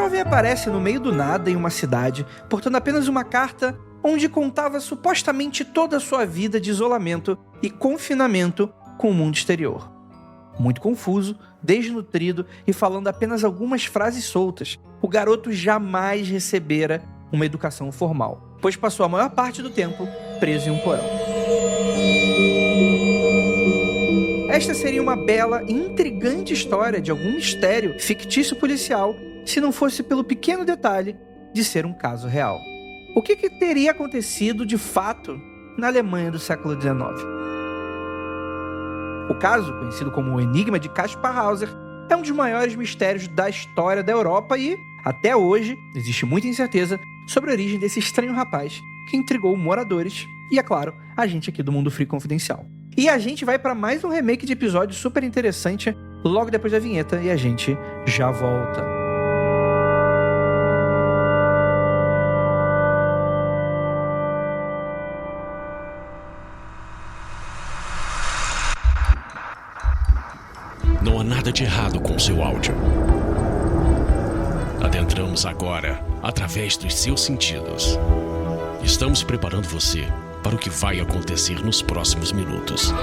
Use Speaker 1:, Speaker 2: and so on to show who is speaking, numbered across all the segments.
Speaker 1: jovem aparece no meio do nada em uma cidade, portando apenas uma carta onde contava supostamente toda a sua vida de isolamento e confinamento com o mundo exterior. Muito confuso, desnutrido e falando apenas algumas frases soltas, o garoto jamais recebera uma educação formal, pois passou a maior parte do tempo preso em um porão. Esta seria uma bela e intrigante história de algum mistério fictício policial, se não fosse pelo pequeno detalhe de ser um caso real. O que teria acontecido de fato na Alemanha do século XIX? O caso, conhecido como o Enigma de Kaspar Hauser, é um dos maiores mistérios da história da Europa e, até hoje, existe muita incerteza sobre a origem desse estranho rapaz que intrigou moradores e, é claro, a gente aqui do Mundo Freak Confidencial. E a gente vai para mais um remake de episódio super interessante logo depois da vinheta e a gente já volta.
Speaker 2: Não há nada de errado com seu áudio. Adentramos agora através dos seus sentidos. Estamos preparando você para o que vai acontecer nos próximos minutos.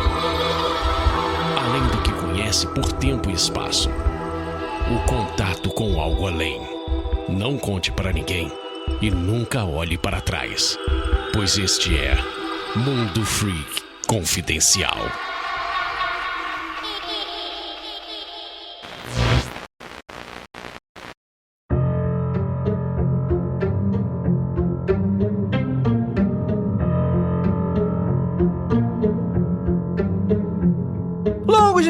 Speaker 2: Além do que conhece por tempo e espaço, o contato com algo além. Não conte para ninguém e nunca olhe para trás, pois este é Mundo Freak Confidencial.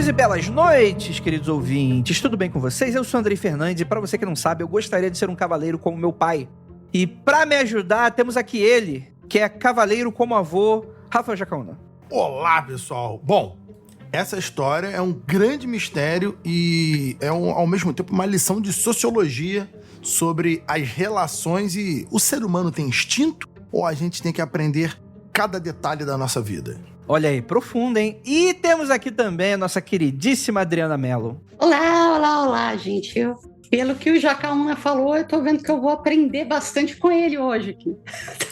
Speaker 1: E belas noites, queridos ouvintes, tudo bem com vocês? Eu sou Andrei Fernandes e para você que não sabe, eu gostaria de ser um cavaleiro como meu pai. E para me ajudar, temos aqui ele, que é cavaleiro como avô, Rafael Jacaúna.
Speaker 3: Olá, pessoal! Bom, essa história é um grande mistério e é ao mesmo tempo uma lição de sociologia sobre as relações e o ser humano tem instinto ou a gente tem que aprender cada detalhe da nossa vida?
Speaker 1: Olha aí, profundo, hein? E temos aqui também a nossa queridíssima Adriana Mello.
Speaker 4: Olá, gente. Pelo que o Jacaúna falou, eu tô vendo que eu vou aprender bastante com ele hoje aqui.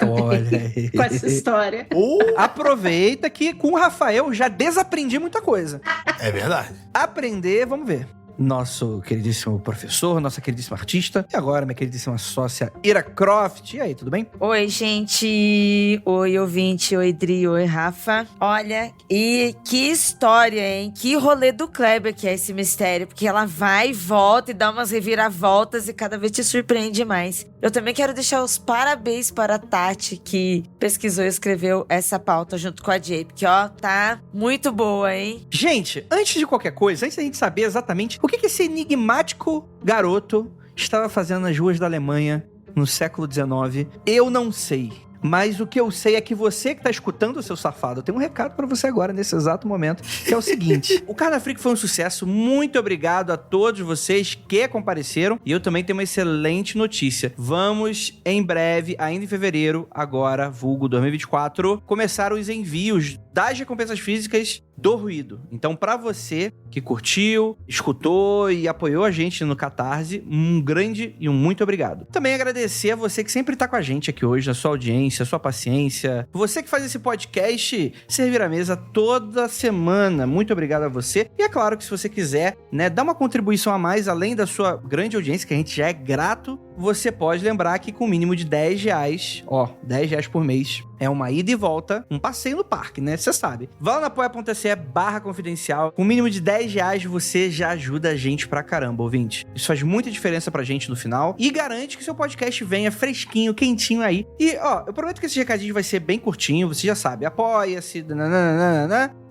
Speaker 1: Olha aí.
Speaker 4: Com essa história.
Speaker 1: Aproveita que com o Rafael já desaprendi muita coisa.
Speaker 3: É verdade.
Speaker 1: Aprender, vamos ver. Nosso queridíssimo professor, nossa queridíssima artista. E agora, minha queridíssima sócia, Ira Croft. E aí, tudo bem?
Speaker 5: Oi, gente. Oi, ouvinte. Oi, Dri. Oi, Rafa. Olha, e que história, hein? Que rolê do Kleber que é esse mistério. Porque ela vai e volta e dá umas reviravoltas e cada vez te surpreende mais. Eu também quero deixar os parabéns para a Tati, que pesquisou e escreveu essa pauta junto com a Jay. Porque, ó, tá muito boa, hein?
Speaker 1: Gente, antes de qualquer coisa, antes da gente saber exatamente o que esse enigmático garoto estava fazendo nas ruas da Alemanha no século XIX, eu não sei. Mas o que eu sei é que você que tá escutando, seu safado, tem um recado pra você agora, nesse exato momento, que é o seguinte. O Carna Freak foi um sucesso. Muito obrigado a todos vocês que compareceram. E eu também tenho uma excelente notícia. Vamos, em breve, ainda em fevereiro, agora, vulgo 2024, começar os envios das recompensas físicas do Ruído. Então, pra você que curtiu, escutou e apoiou a gente no Catarse, um grande e um muito obrigado. Também agradecer a você que sempre tá com a gente aqui hoje, a sua audiência, a sua paciência. Você que faz esse podcast servir a mesa toda semana. Muito obrigado a você. E é claro que se você quiser, né, dar uma contribuição a mais, além da sua grande audiência, que a gente já é grato, você pode lembrar que com o mínimo de R$10, R$10 por mês, é uma ida e volta, um passeio no parque, né? Você sabe. Vá lá no apoia.se/confidencial. Com o mínimo de R$10, você já ajuda a gente pra caramba, ouvinte. Isso faz muita diferença pra gente no final e garante que seu podcast venha fresquinho, quentinho aí. E, eu prometo que esse recadinho vai ser bem curtinho, você já sabe. Apoia-se,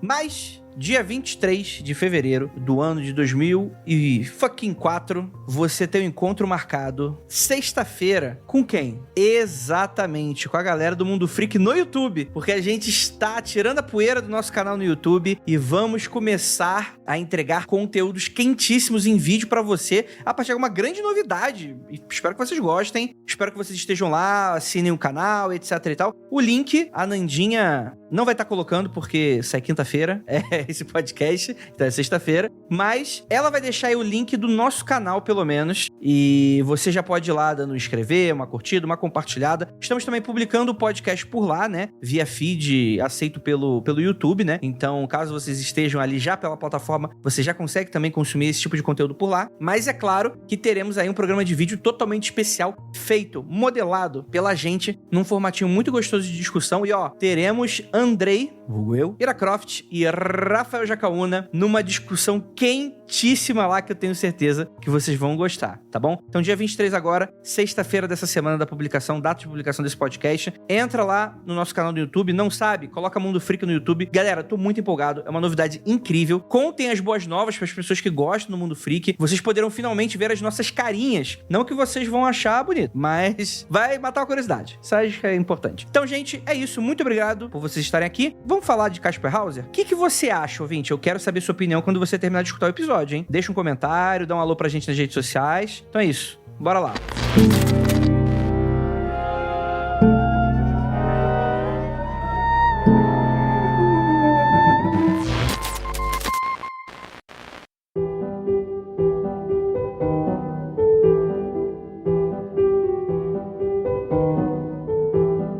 Speaker 1: mas dia 23 de fevereiro do ano de 2004, você tem um encontro marcado sexta-feira com quem? Exatamente, com a galera do Mundo Freak no YouTube, porque a gente está tirando a poeira do nosso canal no YouTube e vamos começar a entregar conteúdos quentíssimos em vídeo pra você, a partir de uma grande novidade. E espero que vocês gostem, espero que vocês estejam lá, assinem o canal, etc e tal. O link, a Nandinha Não vai estar colocando porque isso é quinta-feira, esse podcast, então é sexta-feira. Mas ela vai deixar aí o link do nosso canal, pelo menos. E você já pode ir lá dando um inscrever, uma curtida, uma compartilhada. Estamos também publicando o podcast por lá, né? Via feed aceito pelo YouTube, né? Então, caso vocês estejam ali já pela plataforma, você já consegue também consumir esse tipo de conteúdo por lá. Mas é claro que teremos aí um programa de vídeo totalmente especial, feito, modelado pela gente, num formatinho muito gostoso de discussão. E ó, teremos Andrei, vulgo eu, Ira Croft e Rafael Jacaúna numa discussão quentíssima lá que eu tenho certeza que vocês vão gostar, tá bom? Então dia 23 agora, sexta-feira dessa semana da publicação, data de publicação desse podcast, entra lá no nosso canal do YouTube, não sabe? Coloca Mundo Freak no YouTube. Galera, tô muito empolgado, é uma novidade incrível. Contem as boas novas para as pessoas que gostam do Mundo Freak. Vocês poderão finalmente ver as nossas carinhas. Não que vocês vão achar bonito, mas vai matar a curiosidade. Isso acho que é importante. Então, gente, é isso. Muito obrigado por vocês estarem aqui. Vamos falar de Kaspar Hauser? O que você acha, ouvinte? Eu quero saber sua opinião quando você terminar de escutar o episódio, hein? Deixa um comentário, dá um alô pra gente nas redes sociais. Então é isso. Bora lá.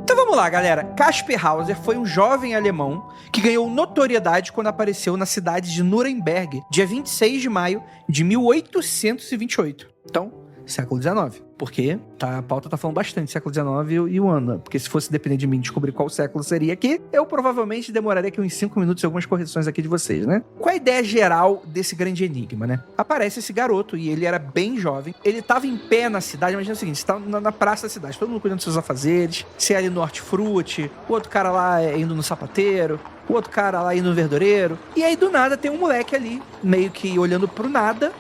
Speaker 1: Vamos lá, galera. Kaspar Hauser foi um jovem alemão que ganhou notoriedade quando apareceu na cidade de Nuremberg, dia 26 de maio de 1828. Então, século XIX. Porque a pauta tá falando bastante século XIX e o ano. Porque se fosse depender de mim descobrir qual século seria aqui, eu provavelmente demoraria aqui uns 5 minutos e algumas correções aqui de vocês, né? Qual a ideia geral desse grande enigma, né? Aparece esse garoto e ele era bem jovem. Ele tava em pé na cidade. Imagina o seguinte, você tá na praça da cidade, todo mundo cuidando dos seus afazeres. Você é ali no hortifruti, o outro cara lá indo no sapateiro, o outro cara lá indo no verdureiro. E aí, do nada, tem um moleque ali, meio que olhando pro nada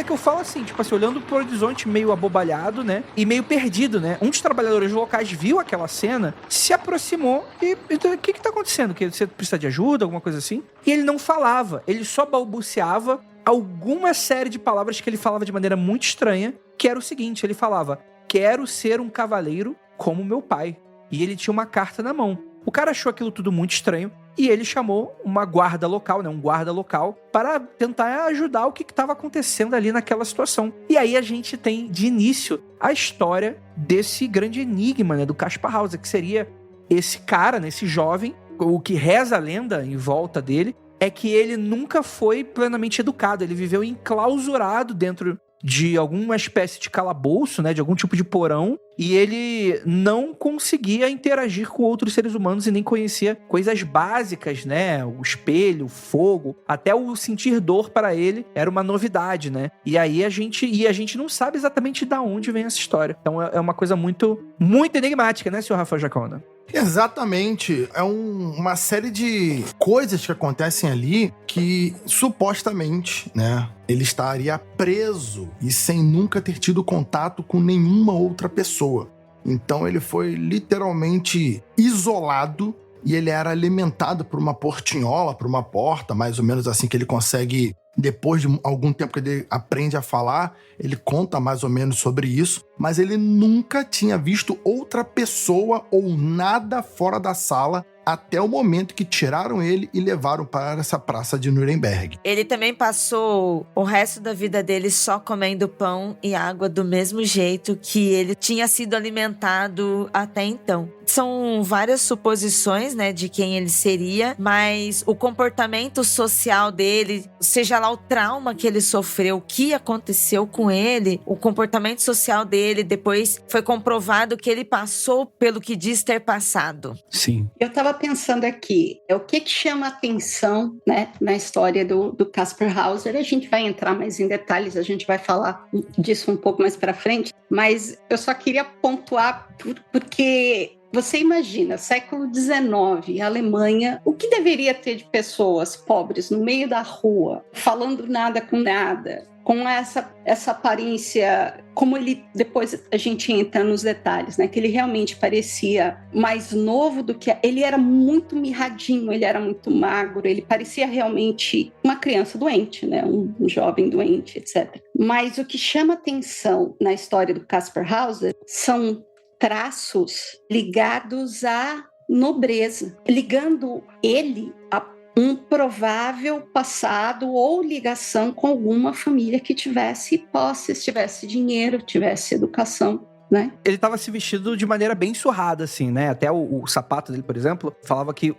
Speaker 1: que eu falo assim, tipo assim, olhando pro horizonte meio abobalhado, né? E meio perdido, né? Um dos trabalhadores locais viu aquela cena, se aproximou e então, o que tá acontecendo? Que você precisa de ajuda, alguma coisa assim? E ele não falava, ele só balbuciava alguma série de palavras que ele falava de maneira muito estranha, que era o seguinte, ele falava, quero ser um cavaleiro como meu pai. E ele tinha uma carta na mão. O cara achou aquilo tudo muito estranho e ele chamou uma guarda local, né, um guarda local, para tentar ajudar o que estava acontecendo ali naquela situação. E aí a gente tem, de início, a história desse grande enigma, né, do Kaspar Hauser, que seria esse cara, né, esse jovem, o que reza a lenda em volta dele, é que ele nunca foi plenamente educado, ele viveu enclausurado dentro de alguma espécie de calabouço, né, de algum tipo de porão, e ele não conseguia interagir com outros seres humanos e nem conhecia coisas básicas, né, o espelho, o fogo, até o sentir dor para ele era uma novidade, né, e aí a gente não sabe exatamente de onde vem essa história, então é uma coisa muito, muito enigmática, né, senhor Rafael Jacaúna?
Speaker 3: Exatamente. É uma série de coisas que acontecem ali que, supostamente, né, ele estaria preso e sem nunca ter tido contato com nenhuma outra pessoa. Então ele foi literalmente isolado e ele era alimentado por uma portinhola, por uma porta, mais ou menos assim que ele consegue... Depois de algum tempo que ele aprende a falar, ele conta mais ou menos sobre isso, mas ele nunca tinha visto outra pessoa ou nada fora da sala até o momento que tiraram ele e levaram para essa praça de Nuremberg.
Speaker 5: Ele também passou o resto da vida dele só comendo pão e água do mesmo jeito que ele tinha sido alimentado até então. São várias suposições, né, de quem ele seria, mas o comportamento social dele, seja lá o trauma que ele sofreu, o que aconteceu com ele, o comportamento social dele, depois foi comprovado que ele passou pelo que diz ter passado.
Speaker 1: Sim.
Speaker 4: Eu estava pensando aqui, o que chama atenção, né, na história do Kaspar Hauser. A gente vai entrar mais em detalhes, a gente vai falar disso um pouco mais para frente, mas eu só queria pontuar porque você imagina, século XIX, Alemanha, o que deveria ter de pessoas pobres no meio da rua, falando nada com nada, com essa aparência, como ele, depois a gente entra nos detalhes, né? Que ele realmente parecia mais novo do que... Ele era muito mirradinho, ele era muito magro, ele parecia realmente uma criança doente, né? Um jovem doente, etc. Mas o que chama atenção na história do Kaspar Hauser são traços ligados à nobreza, ligando ele a um provável passado ou ligação com alguma família que tivesse posses, tivesse dinheiro, tivesse educação, né?
Speaker 1: Ele tava se vestido de maneira bem surrada, assim, né? Até o sapato dele, por exemplo, falava que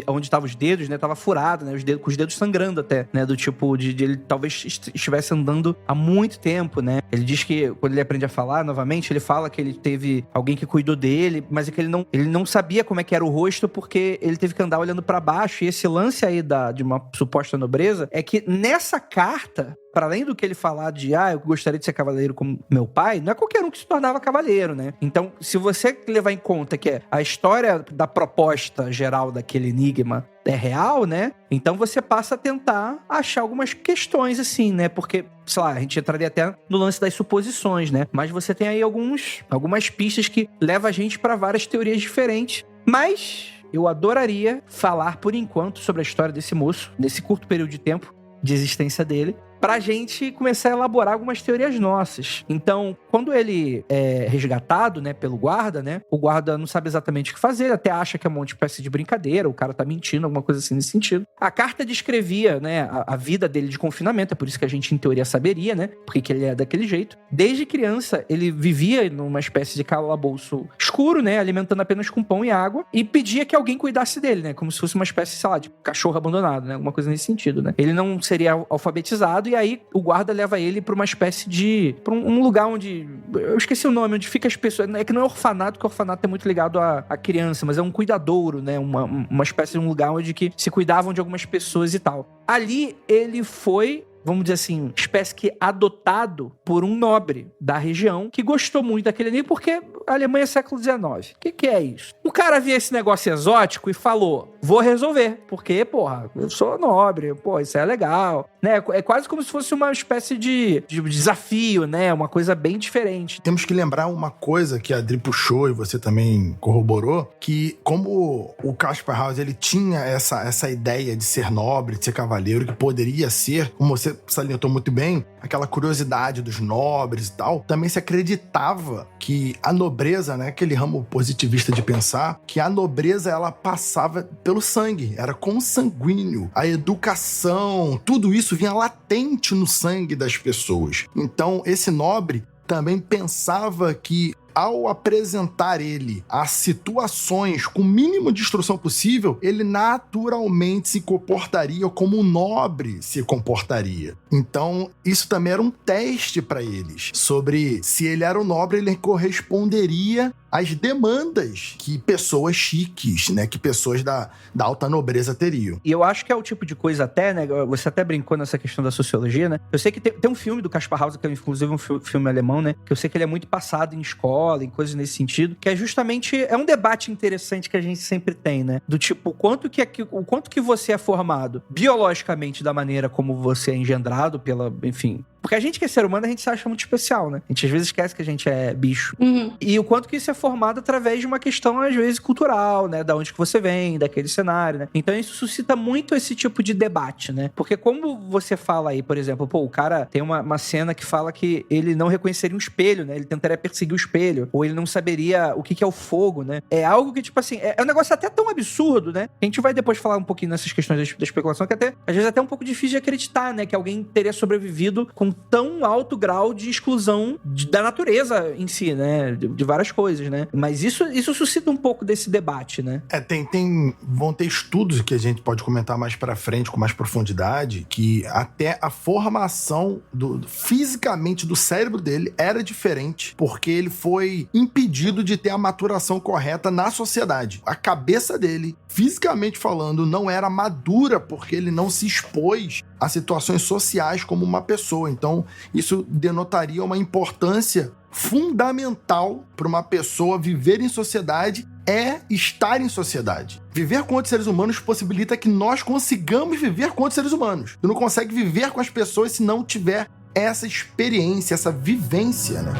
Speaker 1: onde estavam os dedos, né? Tava furado, né? Com os dedos sangrando até, né? Do tipo, de ele talvez estivesse andando há muito tempo, né? Ele diz que, quando ele aprende a falar, novamente, ele fala que ele teve alguém que cuidou dele, mas é que ele não sabia como é que era o rosto, porque ele teve que andar olhando pra baixo. E esse lance aí de uma suposta nobreza é que nessa carta, para além do que ele falar de, eu gostaria de ser cavaleiro como meu pai, não é qualquer um que se tornava cavaleiro, né? Então, se você levar em conta que a história da proposta geral daquele enigma é real, né? Então você passa a tentar achar algumas questões, assim, né? Porque, sei lá, a gente entraria até no lance das suposições, né? Mas você tem aí algumas pistas que levam a gente para várias teorias diferentes. Mas eu adoraria falar, por enquanto, sobre a história desse moço, nesse curto período de tempo de existência dele, pra gente começar a elaborar algumas teorias nossas. Então, quando ele é resgatado, né, pelo guarda, né, o guarda não sabe exatamente o que fazer, até acha que é uma espécie de brincadeira, o cara tá mentindo, alguma coisa assim nesse sentido. A carta descrevia, né, a vida dele de confinamento, é por isso que a gente, em teoria, saberia, né, porque ele é daquele jeito. Desde criança, ele vivia numa espécie de calabouço escuro, né, alimentando apenas com pão e água, e pedia que alguém cuidasse dele, né, como se fosse uma espécie, sei lá, de cachorro abandonado, né, alguma coisa nesse sentido, né. Ele não seria alfabetizado, e aí o guarda leva ele pra uma espécie de... pra um lugar onde... eu esqueci o nome, onde fica as pessoas... É que não é orfanato, porque o orfanato é muito ligado à criança, mas é um cuidadouro, né? Uma espécie de um lugar onde que se cuidavam de algumas pessoas e tal. Ali, ele foi... vamos dizer assim, espécie que adotado por um nobre da região que gostou muito daquele anime, porque a Alemanha é século XIX. O que é isso? O cara via esse negócio exótico e falou, vou resolver, porque, porra, eu sou nobre, pô, isso é legal, né? É quase como se fosse uma espécie de desafio, né? Uma coisa bem diferente.
Speaker 3: Temos que lembrar uma coisa que a Adri puxou e você também corroborou, que como o Caspar Hauser, ele tinha essa ideia de ser nobre, de ser cavaleiro, que poderia ser, como você salientou muito bem, aquela curiosidade dos nobres e tal, também se acreditava que a nobreza, né, aquele ramo positivista de pensar, que a nobreza, ela passava pelo sangue, era consanguíneo. A educação, tudo isso vinha latente no sangue das pessoas. Então, esse nobre também pensava que ao apresentar ele a situações com o mínimo de instrução possível, ele naturalmente se comportaria como um nobre se comportaria. Então, isso também era um teste para eles, sobre se ele era um nobre, ele corresponderia às demandas que pessoas chiques, né, que pessoas da alta nobreza teriam.
Speaker 1: E eu acho que é o tipo de coisa até, né, você até brincou nessa questão da sociologia, né, eu sei que tem um filme do Caspar Hauser, que é inclusive um filme alemão, né, que eu sei que ele é muito passado em escola, em coisas nesse sentido, que é justamente, é um debate interessante que a gente sempre tem, né, do tipo, o quanto que você é formado biologicamente da maneira como você é engendrado enfim... Porque a gente que é ser humano, a gente se acha muito especial, né? A gente às vezes esquece que a gente é bicho.
Speaker 4: Uhum.
Speaker 1: E o quanto que isso é formado através de uma questão, às vezes, cultural, né? Da onde que você vem, daquele cenário, né? Então isso suscita muito esse tipo de debate, né? Porque como você fala aí, por exemplo, o cara tem uma cena que fala que ele não reconheceria um espelho, né? Ele tentaria perseguir o espelho, ou ele não saberia o que é o fogo, né? É algo que, tipo assim, é um negócio até tão absurdo, né? A gente vai depois falar um pouquinho nessas questões da especulação, que até, às vezes, até um pouco difícil de acreditar, né? Que alguém teria sobrevivido com tão alto grau de exclusão da natureza em si, né? De várias coisas, né? Mas isso suscita um pouco desse debate, né?
Speaker 3: Vão ter estudos que a gente pode comentar mais pra frente, com mais profundidade, que até a formação fisicamente do cérebro dele era diferente, porque ele foi impedido de ter a maturação correta na sociedade. A cabeça dele, fisicamente falando, não era madura, porque ele não se expôs a situações sociais como uma pessoa. Então, isso denotaria uma importância fundamental para uma pessoa viver em sociedade é estar em sociedade. Viver com outros seres humanos possibilita que nós consigamos viver com outros seres humanos. Tu não consegue viver com as pessoas se não tiver essa experiência, essa vivência, né?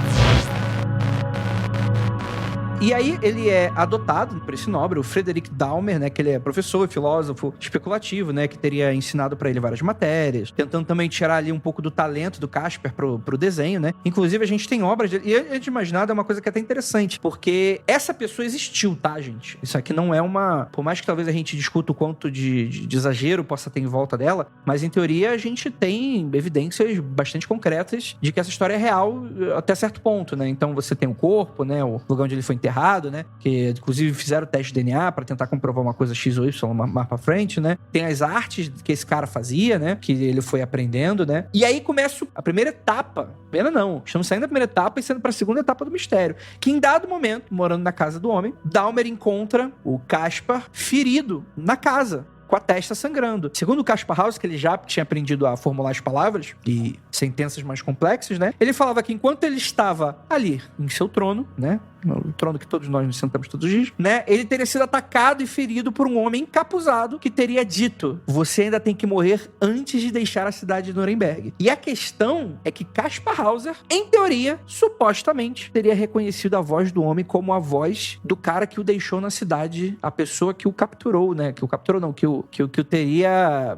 Speaker 1: E aí ele é adotado por esse nobre, o Frederick Dahmer, né, que ele é professor, filósofo especulativo, né, que teria ensinado pra ele várias matérias, tentando também tirar ali um pouco do talento do Caspar pro desenho, né. Inclusive a gente tem obras dele, e Antes de Imaginar é uma coisa que é até interessante, porque essa pessoa existiu, tá, gente? Isso aqui não é uma... Por mais que talvez a gente discuta o quanto de exagero possa ter em volta dela, mas em teoria a gente tem evidências bastante concretas de que essa história é real até certo ponto, né? Então você tem o corpo, né? O lugar onde ele foi enterrado, né? Que inclusive fizeram o teste de DNA pra tentar comprovar uma coisa X ou Y mais pra frente, né? Tem as artes que esse cara fazia, né? Que ele foi aprendendo, né? E aí começa a primeira etapa. Pena não. Estamos saindo da primeira etapa e sendo pra segunda etapa do mistério. Que em dado momento, morando na casa do homem, Dahmer encontra o Caspar ferido na casa, com a testa sangrando. Segundo o Caspar Hauser, que ele já tinha aprendido a formular as palavras e sentenças mais complexas, né? Ele falava que enquanto ele estava ali em seu trono, né? O trono que todos nós nos sentamos todos os dias, né? Ele teria sido atacado e ferido por um homem encapuzado que teria dito: você ainda tem que morrer antes de deixar a cidade de Nuremberg. E a questão é que Caspar Hauser, em teoria, supostamente, teria reconhecido a voz do homem como a voz do cara que o deixou na cidade, a pessoa que o capturou, né? Que o capturou não, que o teria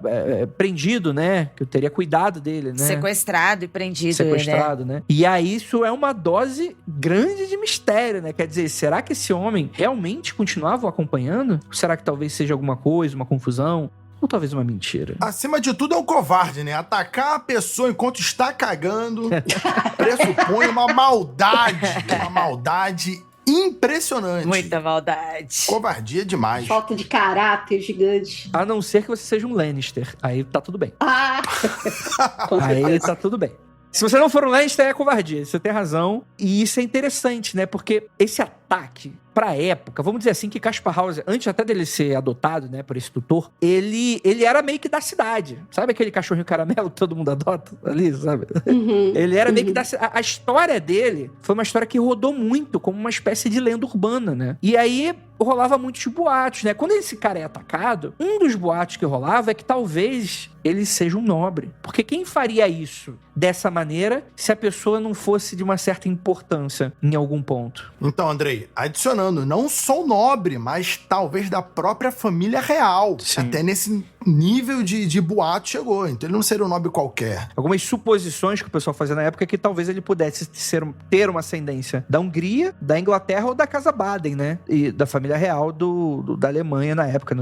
Speaker 1: prendido, né? Que o teria cuidado dele, né?
Speaker 5: Sequestrado e prendido.
Speaker 1: Sequestrado, né? E aí isso é uma dose grande de mistério, né? Quer dizer, será que esse homem realmente continuava o acompanhando? Ou será que talvez seja alguma coisa, uma confusão? Ou talvez uma mentira?
Speaker 3: Acima de tudo é um covarde, né? Atacar a pessoa enquanto está cagando pressupõe uma maldade impressionante.
Speaker 5: Muita maldade.
Speaker 3: Covardia demais.
Speaker 4: Falta de caráter gigante.
Speaker 1: A não ser que você seja um Lannister. Aí tá tudo bem.
Speaker 4: Ah!
Speaker 1: Aí tá tudo bem. Se você não for um Lannister, é covardia. Você tem razão. E isso é interessante, né? Porque esse ataque, pra época, vamos dizer assim, que Caspar Hauser, antes até dele ser adotado, né, por esse tutor, ele era meio que da cidade. Sabe aquele cachorrinho caramelo que todo mundo adota ali, sabe?
Speaker 4: Uhum,
Speaker 1: Ele era meio que da cidade. A história dele foi uma história que rodou muito como uma espécie de lenda urbana, né? E aí rolava muitos boatos, né? Quando esse cara é atacado, um dos boatos que rolava é que talvez ele seja um nobre. Porque quem faria isso dessa maneira se a pessoa não fosse de uma certa importância em algum ponto?
Speaker 3: Então, Andrei, adicionando, não sou nobre, mas talvez da própria família real.
Speaker 1: Sim.
Speaker 3: Até nesse nível de boato chegou. Então ele não seria um nobre qualquer.
Speaker 1: Algumas suposições que o pessoal fazia na época é que talvez ele pudesse ter uma ascendência da Hungria, da Inglaterra ou da Casa Baden, né? E da família real da Alemanha na época,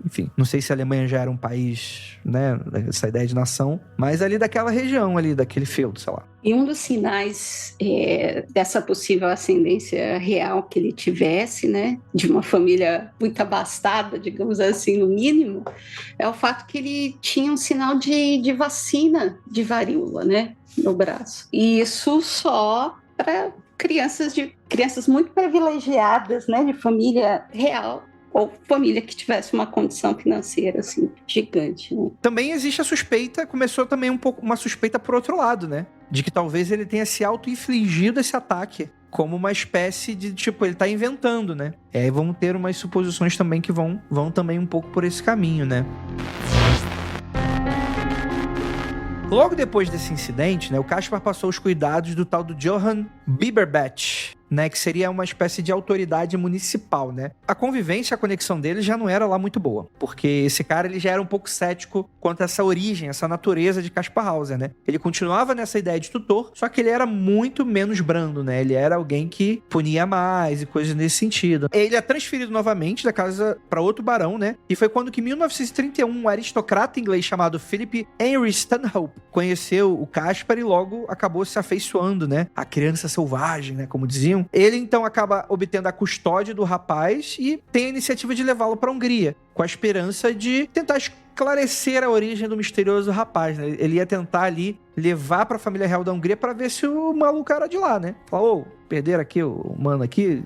Speaker 1: enfim, não sei se a Alemanha já era um país, né? Essa ideia de nação, mas ali daquela região ali, daquele feudo, sei lá.
Speaker 4: E um dos sinais dessa possível ascendência real que ele tivesse, né, de uma família muito abastada, digamos assim, no mínimo, é o fato que ele tinha um sinal de vacina de varíola, né, no braço. E isso só para crianças muito privilegiadas, né, de família real, ou família que tivesse uma condição financeira, assim, gigante, né?
Speaker 1: Também existe a suspeita, começou também um pouco uma suspeita por outro lado, né? De que talvez ele tenha se auto-infligido esse ataque como uma espécie de, tipo, ele tá inventando, né? E aí vamos ter umas suposições também que vão também um pouco por esse caminho, né? Logo depois desse incidente, né, o Caspar passou os cuidados do tal do Johann Biberbatch, né, que seria uma espécie de autoridade municipal, né? A convivência, a conexão dele já não era lá muito boa, porque esse cara ele já era um pouco cético quanto a essa origem, essa natureza de Caspar Hauser, né? Ele continuava nessa ideia de tutor, só que ele era muito menos brando, né? Ele era alguém que punia mais e coisas nesse sentido. Ele é transferido novamente da casa para outro barão, né? E foi quando que em 1931 um aristocrata inglês chamado Philip Henry Stanhope conheceu o Caspar e logo acabou se afeiçoando, né? A criança selvagem, né? Como diziam. Ele, então, acaba obtendo a custódia do rapaz e tem a iniciativa de levá-lo para a Hungria, com a esperança de tentar esclarecer a origem do misterioso rapaz, né? Ele ia tentar ali levar para a família real da Hungria para ver se o maluco era de lá, né? Falou, perderam aqui o mano aqui.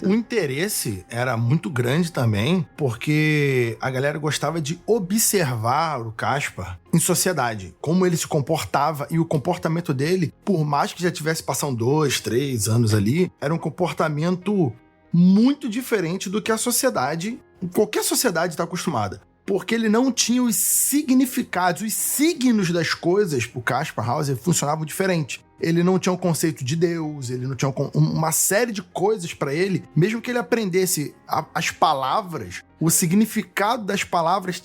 Speaker 3: O interesse era muito grande também, porque a galera gostava de observar o Caspar em sociedade, como ele se comportava, e o comportamento dele, por mais que já tivesse passado 2, 3 anos ali, era um comportamento muito diferente do que a sociedade, qualquer sociedade está acostumada. Porque ele não tinha os significados, os signos das coisas pro Caspar Hauser funcionavam diferente. ele não tinha um conceito de Deus, ele não tinha uma série de coisas pra ele. Mesmo que ele aprendesse as palavras, o significado das palavras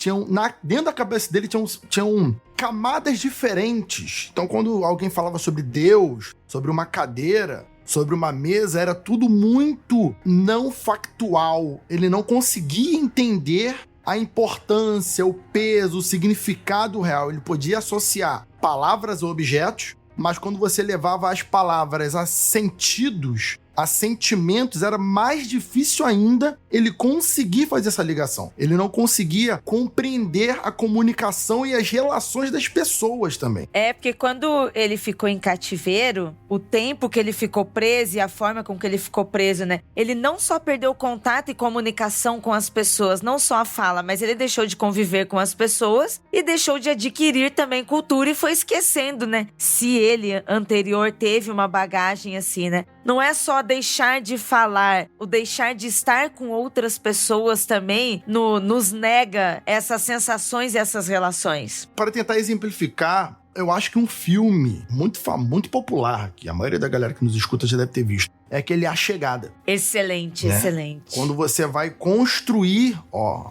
Speaker 3: dentro da cabeça dele tinham camadas diferentes. Então, quando alguém falava sobre Deus, sobre uma cadeira, sobre uma mesa, era tudo muito não factual. Ele não conseguia entender a importância, o peso, o significado real. Ele podia associar palavras a objetos, mas quando você levava as palavras a sentidos, a sentimentos, era mais difícil ainda ele conseguir fazer essa ligação. Ele não conseguia compreender a comunicação e as relações das pessoas também.
Speaker 5: É, porque quando ele ficou em cativeiro, o tempo que ele ficou preso e a forma com que ele ficou preso, né? Ele não só perdeu contato e comunicação com as pessoas, não só a fala, mas ele deixou de conviver com as pessoas e deixou de adquirir também cultura e foi esquecendo, né? Se ele anterior teve uma bagagem assim, né? Não é só deixar de falar, o deixar de estar com outras pessoas também nos nega essas sensações e essas relações.
Speaker 3: Para tentar exemplificar, eu acho que um filme muito popular, que a maioria da galera que nos escuta já deve ter visto, é aquele A Chegada.
Speaker 5: Excelente,
Speaker 3: né?
Speaker 5: Excelente.
Speaker 3: Quando você vai construir,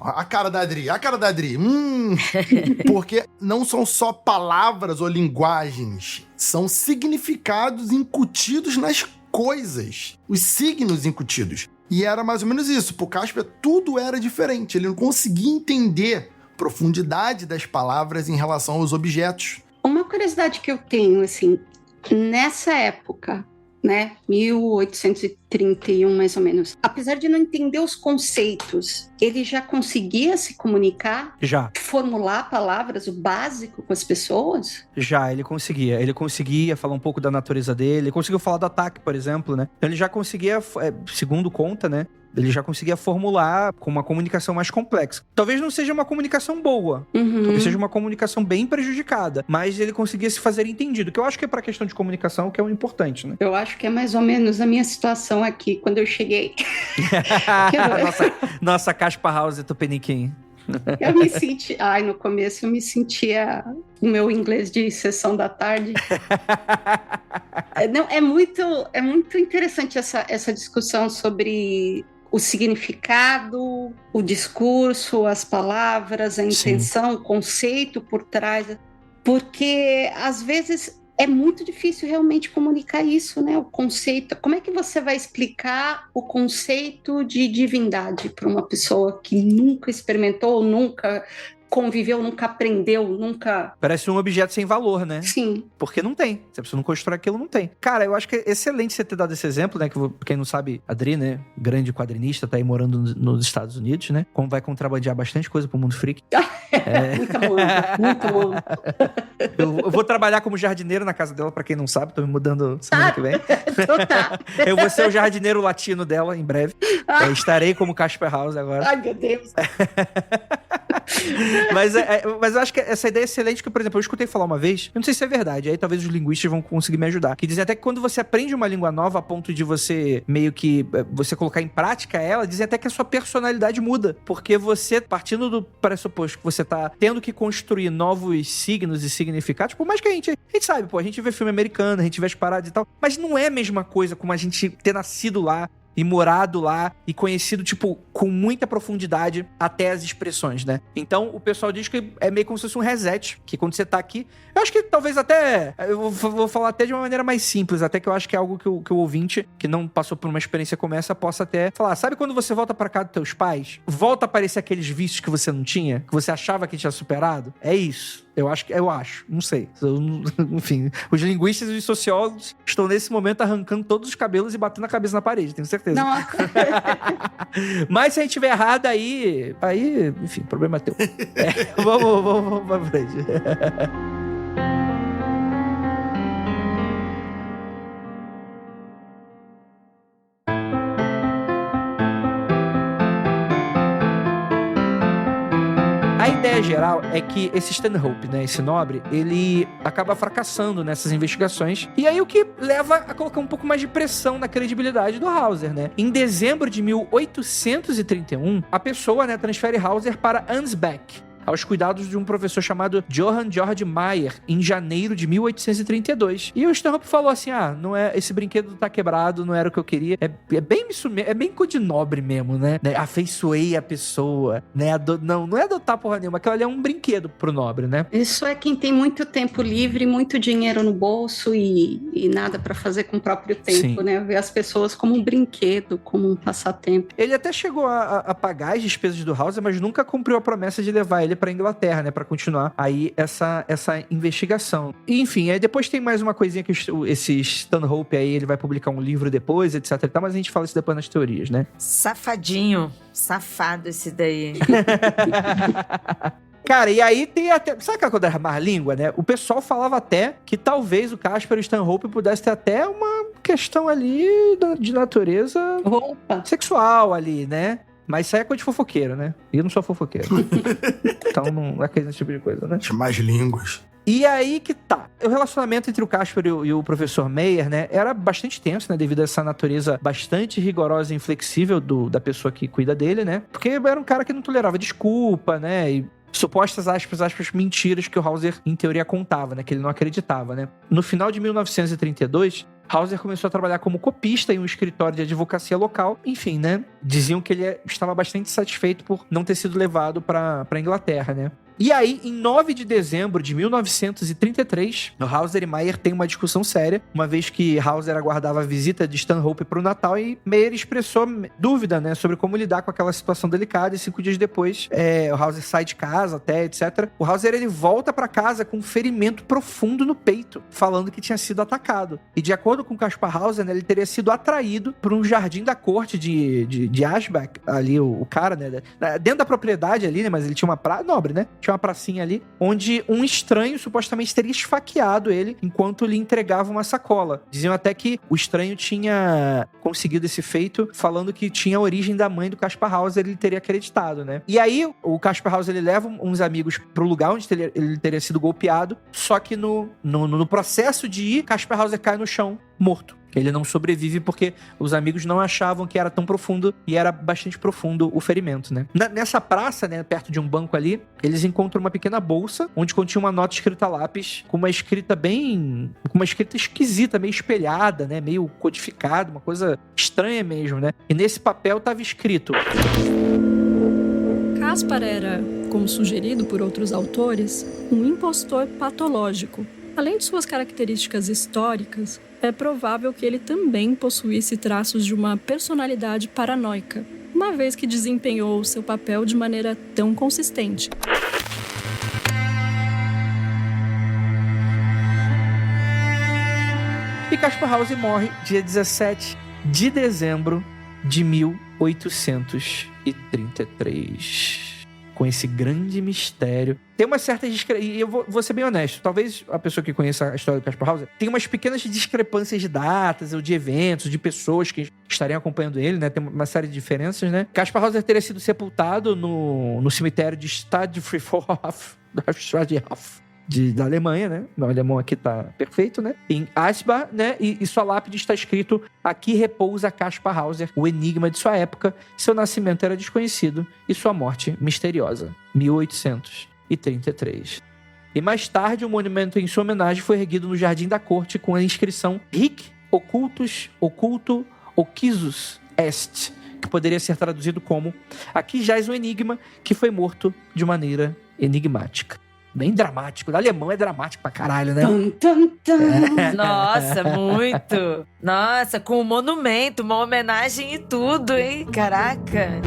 Speaker 3: a cara da Adri. Porque não são só palavras ou linguagens, são significados incutidos nas coisas, os signos incutidos. E era mais ou menos isso. Pro Casper, tudo era diferente. Ele não conseguia entender a profundidade das palavras em relação aos objetos.
Speaker 4: Uma curiosidade que eu tenho, assim, nessa época, né, 1831 mais ou menos, apesar de não entender os conceitos, ele já conseguia se comunicar?
Speaker 1: Já.
Speaker 4: Formular palavras, o básico com as pessoas?
Speaker 1: Já, ele conseguia. Ele conseguia falar um pouco da natureza dele. Ele conseguiu falar do ataque, por exemplo, né? Então ele já conseguia, segundo conta, né? Ele já conseguia formular com uma comunicação mais complexa. Talvez não seja uma comunicação boa. Talvez seja uma comunicação bem prejudicada. Mas ele conseguia se fazer entendido. Que eu acho que é pra questão de comunicação que é o importante, né?
Speaker 4: Eu acho que é mais ou menos a minha situação aqui, quando eu cheguei.
Speaker 1: Nossa Casper House Tupiniquim.
Speaker 4: Eu me senti... no começo eu me sentia o meu inglês de sessão da tarde. Não, é muito interessante essa discussão sobre o significado, o discurso, as palavras, a intenção, o conceito por trás. Porque, às vezes, é muito difícil realmente comunicar isso, né? O conceito. Como é que você vai explicar o conceito de divindade para uma pessoa que nunca experimentou, nunca conviveu, nunca aprendeu, nunca...
Speaker 1: Parece um objeto sem valor, né?
Speaker 4: Sim.
Speaker 1: Porque não tem. Se a pessoa não constrói aquilo, não tem. Cara, eu acho que é excelente você ter dado esse exemplo, né? Que quem não sabe, a Adri, né? Grande quadrinista, tá aí morando nos Estados Unidos, né? Como vai contrabandear bastante coisa pro mundo freak.
Speaker 4: Muito bom, muito bom.
Speaker 1: Eu vou trabalhar como jardineiro na casa dela, pra quem não sabe. Tô me mudando semana que vem.
Speaker 4: Então tá.
Speaker 1: Eu vou ser o jardineiro latino dela, em breve. Estarei como Casper House agora.
Speaker 4: Ai, meu Deus.
Speaker 1: Mas eu acho que essa ideia é excelente, que, por exemplo, eu escutei falar uma vez, eu não sei se é verdade, aí talvez os linguistas vão conseguir me ajudar, que dizem até que quando você aprende uma língua nova a ponto de você meio que, você colocar em prática ela, dizem até que a sua personalidade muda, porque você, partindo do pressuposto que você tá tendo que construir novos signos e significados, por mais que a gente sabe, a gente vê filme americano, a gente vê as paradas e tal, mas não é a mesma coisa como a gente ter nascido lá, e morado lá, e conhecido, tipo, com muita profundidade até as expressões, né? Então, o pessoal diz que é meio como se fosse um reset, que quando você tá aqui... Eu acho que talvez até... Eu vou falar até de uma maneira mais simples, até que eu acho que é algo que o ouvinte, que não passou por uma experiência como essa, possa até falar. Sabe quando você volta pra casa dos teus pais? Volta a aparecer aqueles vícios que você não tinha? Que você achava que tinha superado? É isso. Eu acho, não sei. Enfim, os linguistas e os sociólogos estão nesse momento arrancando todos os cabelos e batendo a cabeça na parede, tenho certeza.
Speaker 4: Não.
Speaker 1: Mas se a gente tiver errado, aí, enfim, problema é teu. Vamos pra frente. A ideia geral é que esse Stanhope, né, esse nobre, ele acaba fracassando nessas investigações. E aí o que leva a colocar um pouco mais de pressão na credibilidade do Hauser, né? Em dezembro de 1831, a pessoa, né, transfere Hauser para Ansbach. aos cuidados de um professor chamado Johann Georg Meyer, em janeiro de 1832. E o Stanhope falou assim, não é, esse brinquedo tá quebrado, não era o que eu queria. É bem isso mesmo, é bem codinobre mesmo, né? Afeiçoei a pessoa, né? Não é adotar porra nenhuma, aquilo ali é um brinquedo pro nobre, né?
Speaker 4: Isso é quem tem muito tempo livre, muito dinheiro no bolso e nada pra fazer com o próprio tempo, né? Ver as pessoas como um brinquedo, como um passatempo.
Speaker 1: Ele até chegou a pagar as despesas do Hauser, mas nunca cumpriu a promessa de levar ele pra Inglaterra, né? Pra continuar aí essa investigação. E, enfim, aí depois tem mais uma coisinha que esse Stanhope aí, ele vai publicar um livro depois, etc e tal, mas a gente fala isso depois nas teorias, né?
Speaker 5: Safadinho. Safado esse daí.
Speaker 1: Cara, e aí tem até... Sabe aquela coisa da má língua, né? O pessoal falava até que talvez o Casper e o Stanhope pudesse ter até uma questão ali de natureza sexual ali, né? Mas isso aí é coisa de fofoqueiro, né? E eu não sou fofoqueiro. Então não acredito nesse tipo de coisa, né?
Speaker 3: Mais línguas.
Speaker 1: E aí que tá. O relacionamento entre o Casper e o professor Meyer, né, era bastante tenso, né, devido a essa natureza bastante rigorosa e inflexível da pessoa que cuida dele, né? Porque era um cara que não tolerava desculpa, né? E supostas aspas, mentiras que o Hauser, em teoria, contava, né? Que ele não acreditava, né? No final de 1932... Hauser começou a trabalhar como copista em um escritório de advocacia local. Enfim, né? Diziam que ele estava bastante satisfeito por não ter sido levado para a Inglaterra, né? E aí, em 9 de dezembro de 1933, Hauser e Meyer têm uma discussão séria, uma vez que Hauser aguardava a visita de Stanhope para o Natal e Meyer expressou dúvida, né, sobre como lidar com aquela situação delicada. E 5 dias depois, o Hauser sai de casa até, etc. O Hauser, ele volta para casa com um ferimento profundo no peito, falando que tinha sido atacado. E de acordo com Caspar Hauser, né, ele teria sido atraído por um jardim da corte de Ashbach, ali o cara, né, dentro da propriedade ali, né, mas ele tinha uma praia nobre, né? Tinha uma pracinha ali, onde um estranho supostamente teria esfaqueado ele enquanto lhe entregava uma sacola. Diziam até que o estranho tinha conseguido esse feito, falando que tinha a origem da mãe do Caspar Hauser, ele teria acreditado, né? E aí, o Caspar Hauser, ele leva uns amigos pro lugar onde ele teria sido golpeado, só que no processo de ir, Caspar Hauser cai no chão, morto. Ele não sobrevive porque os amigos não achavam que era tão profundo, e era bastante profundo o ferimento, né? Nessa praça, né, perto de um banco ali, eles encontram uma pequena bolsa, onde continha uma nota escrita a lápis, com uma escrita esquisita, meio espelhada, né, meio codificada, uma coisa estranha mesmo, né? E nesse papel estava escrito:
Speaker 6: Caspar era, como sugerido por outros autores, um impostor patológico. Além de suas características históricas, é provável que ele também possuísse traços de uma personalidade paranoica, uma vez que desempenhou seu papel de maneira tão consistente.
Speaker 1: E Caspar Hauser morre dia 17 de dezembro de 1833. Com esse grande mistério. Tem uma certa discrepância, e eu vou ser bem honesto, talvez a pessoa que conheça a história do Caspar Hauser tenha umas pequenas discrepâncias de datas, ou de eventos, de pessoas que estariam acompanhando ele, né? Tem uma série de diferenças, né? Caspar Hauser teria sido sepultado no cemitério de Stadtfriedhof, da Alemanha, né? O alemão aqui tá perfeito, né? Em Asbach, né? E sua lápide está escrito: aqui repousa Caspar Hauser, o enigma de sua época. Seu nascimento era desconhecido e sua morte misteriosa. 1833. E mais tarde, um monumento em sua homenagem foi erguido no Jardim da Corte com a inscrição Hic occultus occulto occisus est, que poderia ser traduzido como: aqui jaz um enigma que foi morto de maneira enigmática. Bem dramático. O alemão é dramático pra caralho, né?
Speaker 4: Tum, tum, tum.
Speaker 5: Nossa, muito. Nossa, com um monumento, uma homenagem e tudo, hein? Caraca.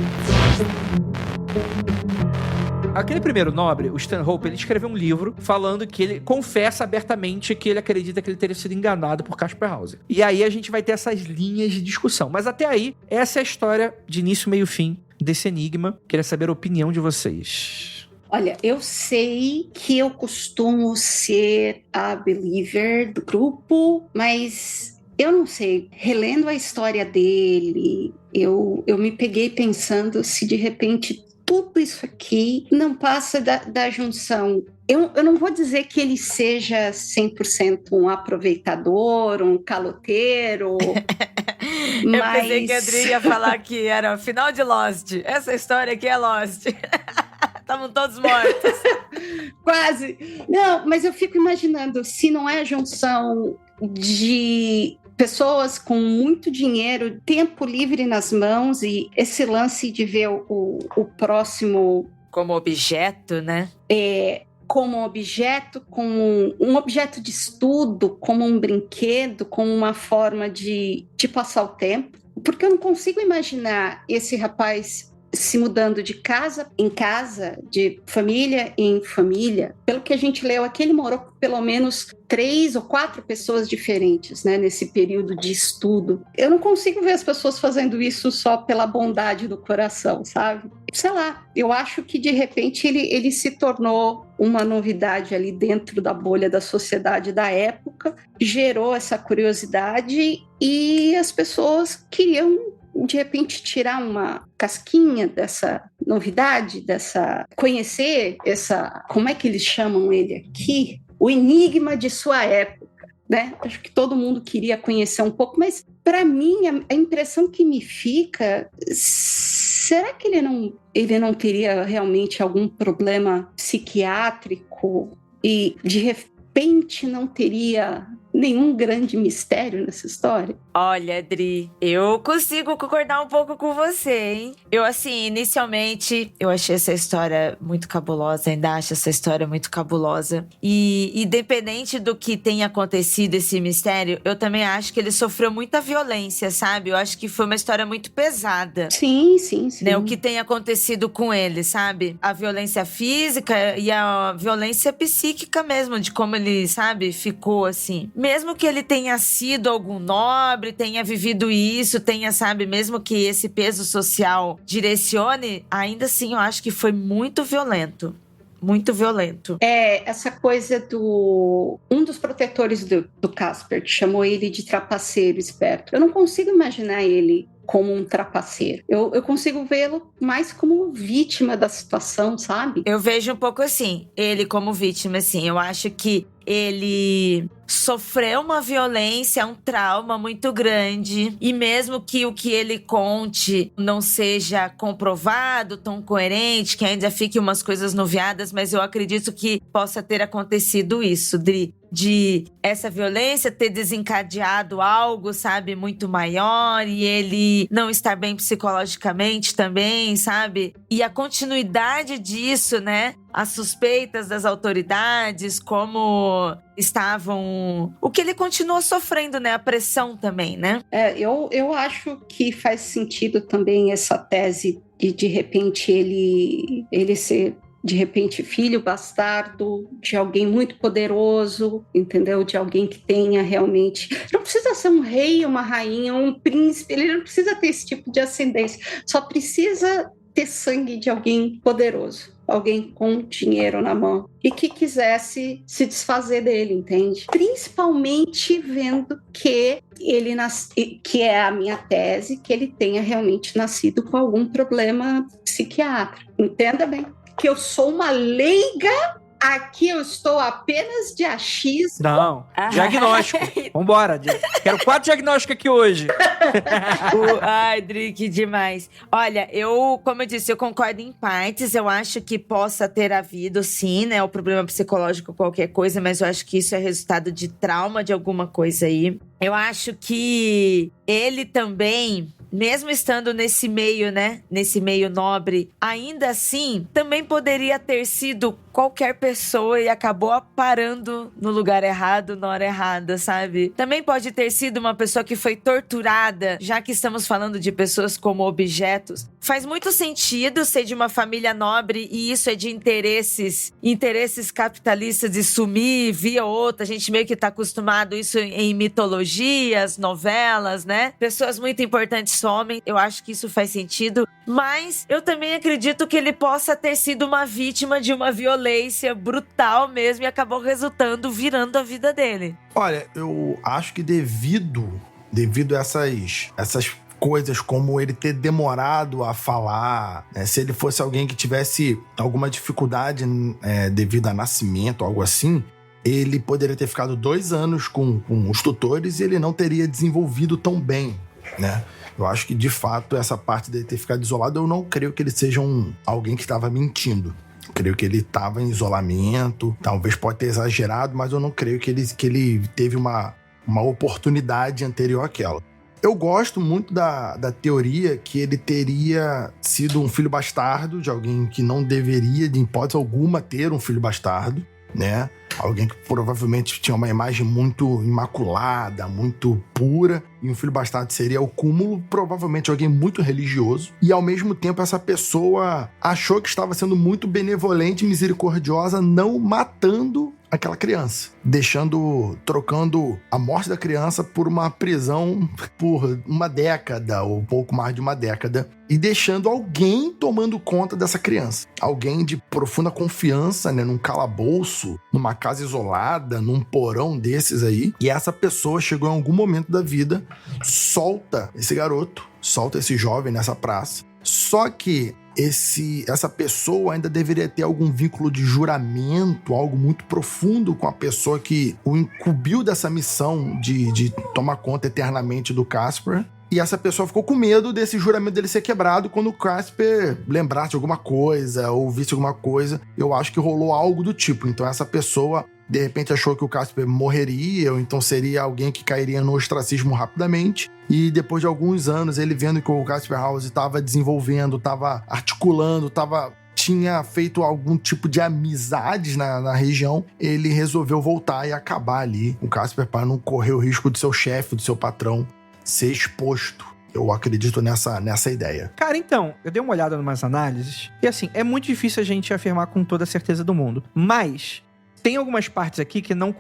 Speaker 1: Aquele primeiro nobre, o Stanhope, ele escreveu um livro falando que ele confessa abertamente que ele acredita que ele teria sido enganado por Caspar Hauser. E aí a gente vai ter essas linhas de discussão. Mas até aí, essa é a história de início, meio e fim desse enigma. Queria saber a opinião de vocês.
Speaker 4: Olha, eu sei que eu costumo ser a believer do grupo, mas eu não sei. Relendo a história dele, eu me peguei pensando se de repente tudo isso aqui não passa da junção. Eu não vou dizer que ele seja 100% um aproveitador, um caloteiro.
Speaker 5: Eu pensei que a Adri ia falar que era o final de Lost. Essa história aqui é Lost. Estavam todos mortos.
Speaker 4: Quase. Não, mas eu fico imaginando, se não é a junção de pessoas com muito dinheiro, tempo livre nas mãos e esse lance de ver o próximo...
Speaker 5: Como objeto, né?
Speaker 4: Como objeto, como um objeto de estudo, como um brinquedo, como uma forma de passar o tempo. Porque eu não consigo imaginar esse rapaz se mudando de casa em casa, de família em família. Pelo que a gente leu aqui, ele morou com pelo menos 3 ou 4 pessoas diferentes, né, nesse período de estudo. Eu não consigo ver as pessoas fazendo isso só pela bondade do coração, sabe? Sei lá, eu acho que de repente ele se tornou uma novidade ali dentro da bolha da sociedade da época, gerou essa curiosidade e as pessoas queriam de repente tirar uma casquinha dessa novidade, conhecer essa, como é que eles chamam ele aqui? O enigma de sua época, né? Acho que todo mundo queria conhecer um pouco, mas para mim a impressão que me fica, será que ele não teria realmente algum problema psiquiátrico e de repente não teria nenhum grande mistério nessa história?
Speaker 5: Olha, Dri, eu consigo concordar um pouco com você, hein? Eu, assim, inicialmente, eu achei essa história muito cabulosa, ainda acho essa história muito cabulosa. E, independente do que tenha acontecido esse mistério, eu também acho que ele sofreu muita violência, sabe? Eu acho que foi uma história muito pesada.
Speaker 4: Sim.
Speaker 5: Né? O que tem acontecido com ele, sabe? A violência física e a violência psíquica mesmo, de como ele, sabe, ficou assim. Mesmo que ele tenha sido algum nobre, tenha vivido isso, tenha, sabe, mesmo que esse peso social direcione, ainda assim eu acho que foi muito violento. Muito violento.
Speaker 4: Essa coisa um dos protetores do Casper, que chamou ele de trapaceiro esperto. Eu não consigo imaginar ele como um trapaceiro. Eu consigo vê-lo mais como vítima da situação, sabe?
Speaker 5: Eu vejo um pouco assim, ele como vítima, assim. Eu acho que ele sofreu uma violência, um trauma muito grande. E mesmo que o que ele conte não seja comprovado, tão coerente, que ainda fique umas coisas nuviadas, mas eu acredito que possa ter acontecido isso, de essa violência ter desencadeado algo, sabe, muito maior, e ele não estar bem psicologicamente também, sabe? E a continuidade disso, né? As suspeitas das autoridades, como estavam... O que ele continuou sofrendo, né? A pressão também, né?
Speaker 4: Eu acho que faz sentido também essa tese de repente, ele ser... de repente, filho bastardo de alguém muito poderoso, entendeu? De alguém que tenha realmente... Não precisa ser um rei, uma rainha, um príncipe, ele não precisa ter esse tipo de ascendência, só precisa ter sangue de alguém poderoso, alguém com dinheiro na mão e que quisesse se desfazer dele, entende? Principalmente vendo que ele que é a minha tese, que ele tenha realmente nascido com algum problema psiquiátrico. Entenda bem que eu sou uma leiga, aqui eu estou apenas de achismo.
Speaker 1: Não, diagnóstico. Vambora, quero 4 diagnósticos aqui hoje.
Speaker 5: Ai, Dri, que demais. Olha, como eu disse, eu concordo em partes. Eu acho que possa ter havido, sim, né, o problema psicológico, qualquer coisa, mas eu acho que isso é resultado de trauma de alguma coisa aí. Eu acho que ele também... Mesmo estando nesse meio, né? Nesse meio nobre, ainda assim, também poderia ter sido qualquer pessoa e acabou parando no lugar errado, na hora errada, sabe? Também pode ter sido uma pessoa que foi torturada, já que estamos falando de pessoas como objetos. Faz muito sentido ser de uma família nobre e isso é de interesses capitalistas de sumir via outra. A gente meio que tá acostumado isso em mitologias, novelas, né? Pessoas muito importantes somem. Eu acho que isso faz sentido. Mas eu também acredito que ele possa ter sido uma vítima de uma violência brutal mesmo e acabou virando a vida dele.
Speaker 3: Olha, eu acho que devido a essas coisas, como ele ter demorado a falar, né? Se ele fosse alguém que tivesse alguma dificuldade devido a nascimento, algo assim, ele poderia ter ficado 2 anos com os tutores e ele não teria desenvolvido tão bem, né? Eu acho que, de fato, essa parte dele ter ficado isolado, eu não creio que ele seja alguém que estava mentindo. creio que ele estava em isolamento, talvez pode ter exagerado, mas eu não creio que ele teve uma oportunidade anterior àquela. Eu gosto muito da teoria que ele teria sido um filho bastardo de alguém que não deveria, de hipótese alguma, ter um filho bastardo, né? Alguém que provavelmente tinha uma imagem muito imaculada, muito pura, e um filho bastardo seria o cúmulo, provavelmente alguém muito religioso, e ao mesmo tempo essa pessoa achou que estava sendo muito benevolente e misericordiosa, não matando aquela criança, trocando a morte da criança por uma prisão por uma década, ou pouco mais de uma década, e deixando alguém tomando conta dessa criança. Alguém de profunda confiança, né, num calabouço, numa casa isolada, num porão desses aí, e essa pessoa chegou em algum momento da vida, solta esse garoto, solta esse jovem nessa praça, só que essa pessoa ainda deveria ter algum vínculo de juramento, algo muito profundo com a pessoa que o incumbiu dessa missão de tomar conta eternamente do Casper. E essa pessoa ficou com medo desse juramento dele ser quebrado quando o Casper lembrasse de alguma coisa ou visse alguma coisa. Eu acho que rolou algo do tipo. Então essa pessoa, de repente, achou que o Casper morreria, ou então seria alguém que cairia no ostracismo rapidamente. E depois de alguns anos, ele vendo que o Casper House estava desenvolvendo, estava articulando, tinha feito algum tipo de amizades na região, ele resolveu voltar e acabar ali o Casper para não correr o risco do seu chefe, do seu patrão, ser exposto. Eu acredito nessa ideia.
Speaker 1: Cara, então, eu dei uma olhada em umas análises, e assim, é muito difícil a gente afirmar com toda a certeza do mundo, mas tem algumas partes aqui que não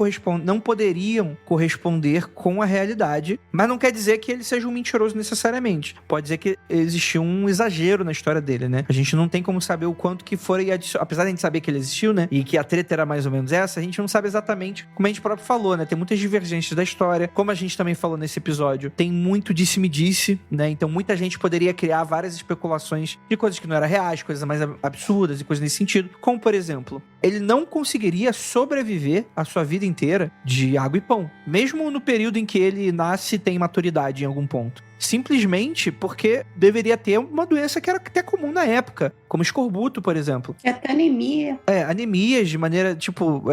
Speaker 1: poderiam corresponder com a realidade, mas não quer dizer que ele seja um mentiroso necessariamente. Pode dizer que existiu um exagero na história dele, né? A gente não tem como saber o quanto que foram, apesar de a gente saber que ele existiu, né? E que a treta era mais ou menos essa, a gente não sabe exatamente, como a gente próprio falou, né? Tem muitas divergências da história. Como a gente também falou nesse episódio, tem muito disse-me-disse, né? Então muita gente poderia criar várias especulações de coisas que não eram reais, coisas mais absurdas e coisas nesse sentido. Como, por exemplo, ele não conseguiria sobreviver a sua vida inteira de água e pão, mesmo no período em que ele nasce e tem maturidade em algum ponto. Simplesmente porque deveria ter uma doença que era até comum na época, como escorbuto, por exemplo.
Speaker 4: Até anemia.
Speaker 1: Anemias de maneira,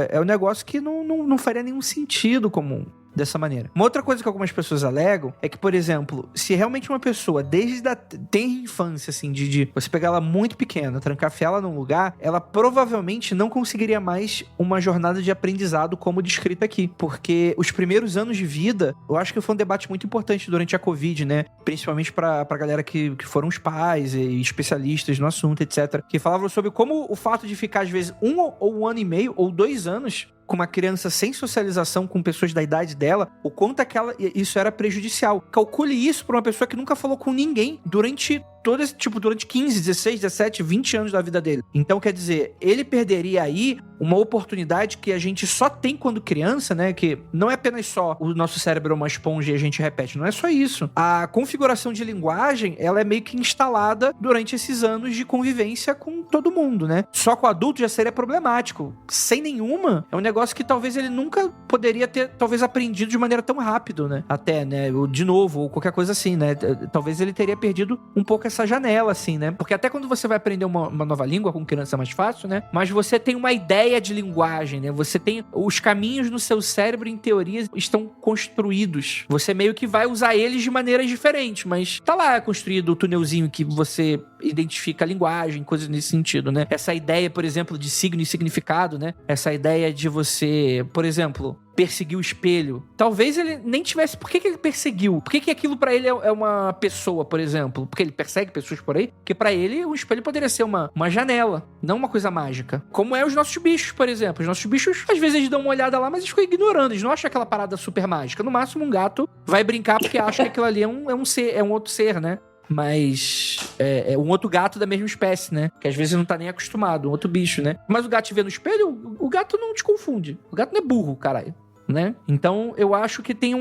Speaker 1: é um negócio que não faria nenhum sentido comum. Dessa maneira. Uma outra coisa que algumas pessoas alegam é que, por exemplo, se realmente uma pessoa, desde a infância, assim, de você pegar ela muito pequena, trancafiar ela num lugar, ela provavelmente não conseguiria mais uma jornada de aprendizado como descrita aqui. Porque os primeiros anos de vida, eu acho que foi um debate muito importante durante a Covid, né? Principalmente pra galera que foram os pais e especialistas no assunto, etc. Que falavam sobre como o fato de ficar, às vezes, 1 ano e meio ou 2 anos com uma criança sem socialização com pessoas da idade dela, o quanto isso era prejudicial. Calcule isso para uma pessoa que nunca falou com ninguém durante durante 15, 16, 17, 20 anos da vida dele. Então, quer dizer, ele perderia aí uma oportunidade que a gente só tem quando criança, né? Que não é apenas só o nosso cérebro é uma esponja e a gente repete, não é só isso. A configuração de linguagem, ela é meio que instalada durante esses anos de convivência com todo mundo, né? Só com o adulto já seria problemático. Sem nenhuma, é um negócio que talvez ele nunca poderia ter, talvez, aprendido de maneira tão rápido, né? Até, né? De novo, ou qualquer coisa assim, né? Talvez ele teria perdido um pouco essa janela, assim, né? Porque até quando você vai aprender uma nova língua com criança é mais fácil, né? Mas você tem uma ideia de linguagem, né? Você tem os caminhos no seu cérebro, em teoria, estão construídos. Você meio que vai usar eles de maneiras diferentes, mas tá lá construído o túnelzinho que você identifica a linguagem, coisas nesse sentido, né? Essa ideia, por exemplo, de signo e significado, né? Essa ideia de você, por exemplo, perseguir o espelho. Talvez ele nem tivesse... Por que ele perseguiu? Por que aquilo pra ele é uma pessoa, por exemplo? Porque ele persegue pessoas por aí? Porque pra ele, o espelho poderia ser uma janela, não uma coisa mágica. Como é os nossos bichos, por exemplo. Os nossos bichos, às vezes, eles dão uma olhada lá, mas eles ficam ignorando. Eles não acham aquela parada super mágica. No máximo, um gato vai brincar porque acha que aquilo ali é um outro ser, né? Mas é um outro gato da mesma espécie, né? Que às vezes não tá nem acostumado, um outro bicho, né? Mas o gato te vê no espelho, o gato não te confunde. O gato não é burro, caralho. né? Então, eu acho que tem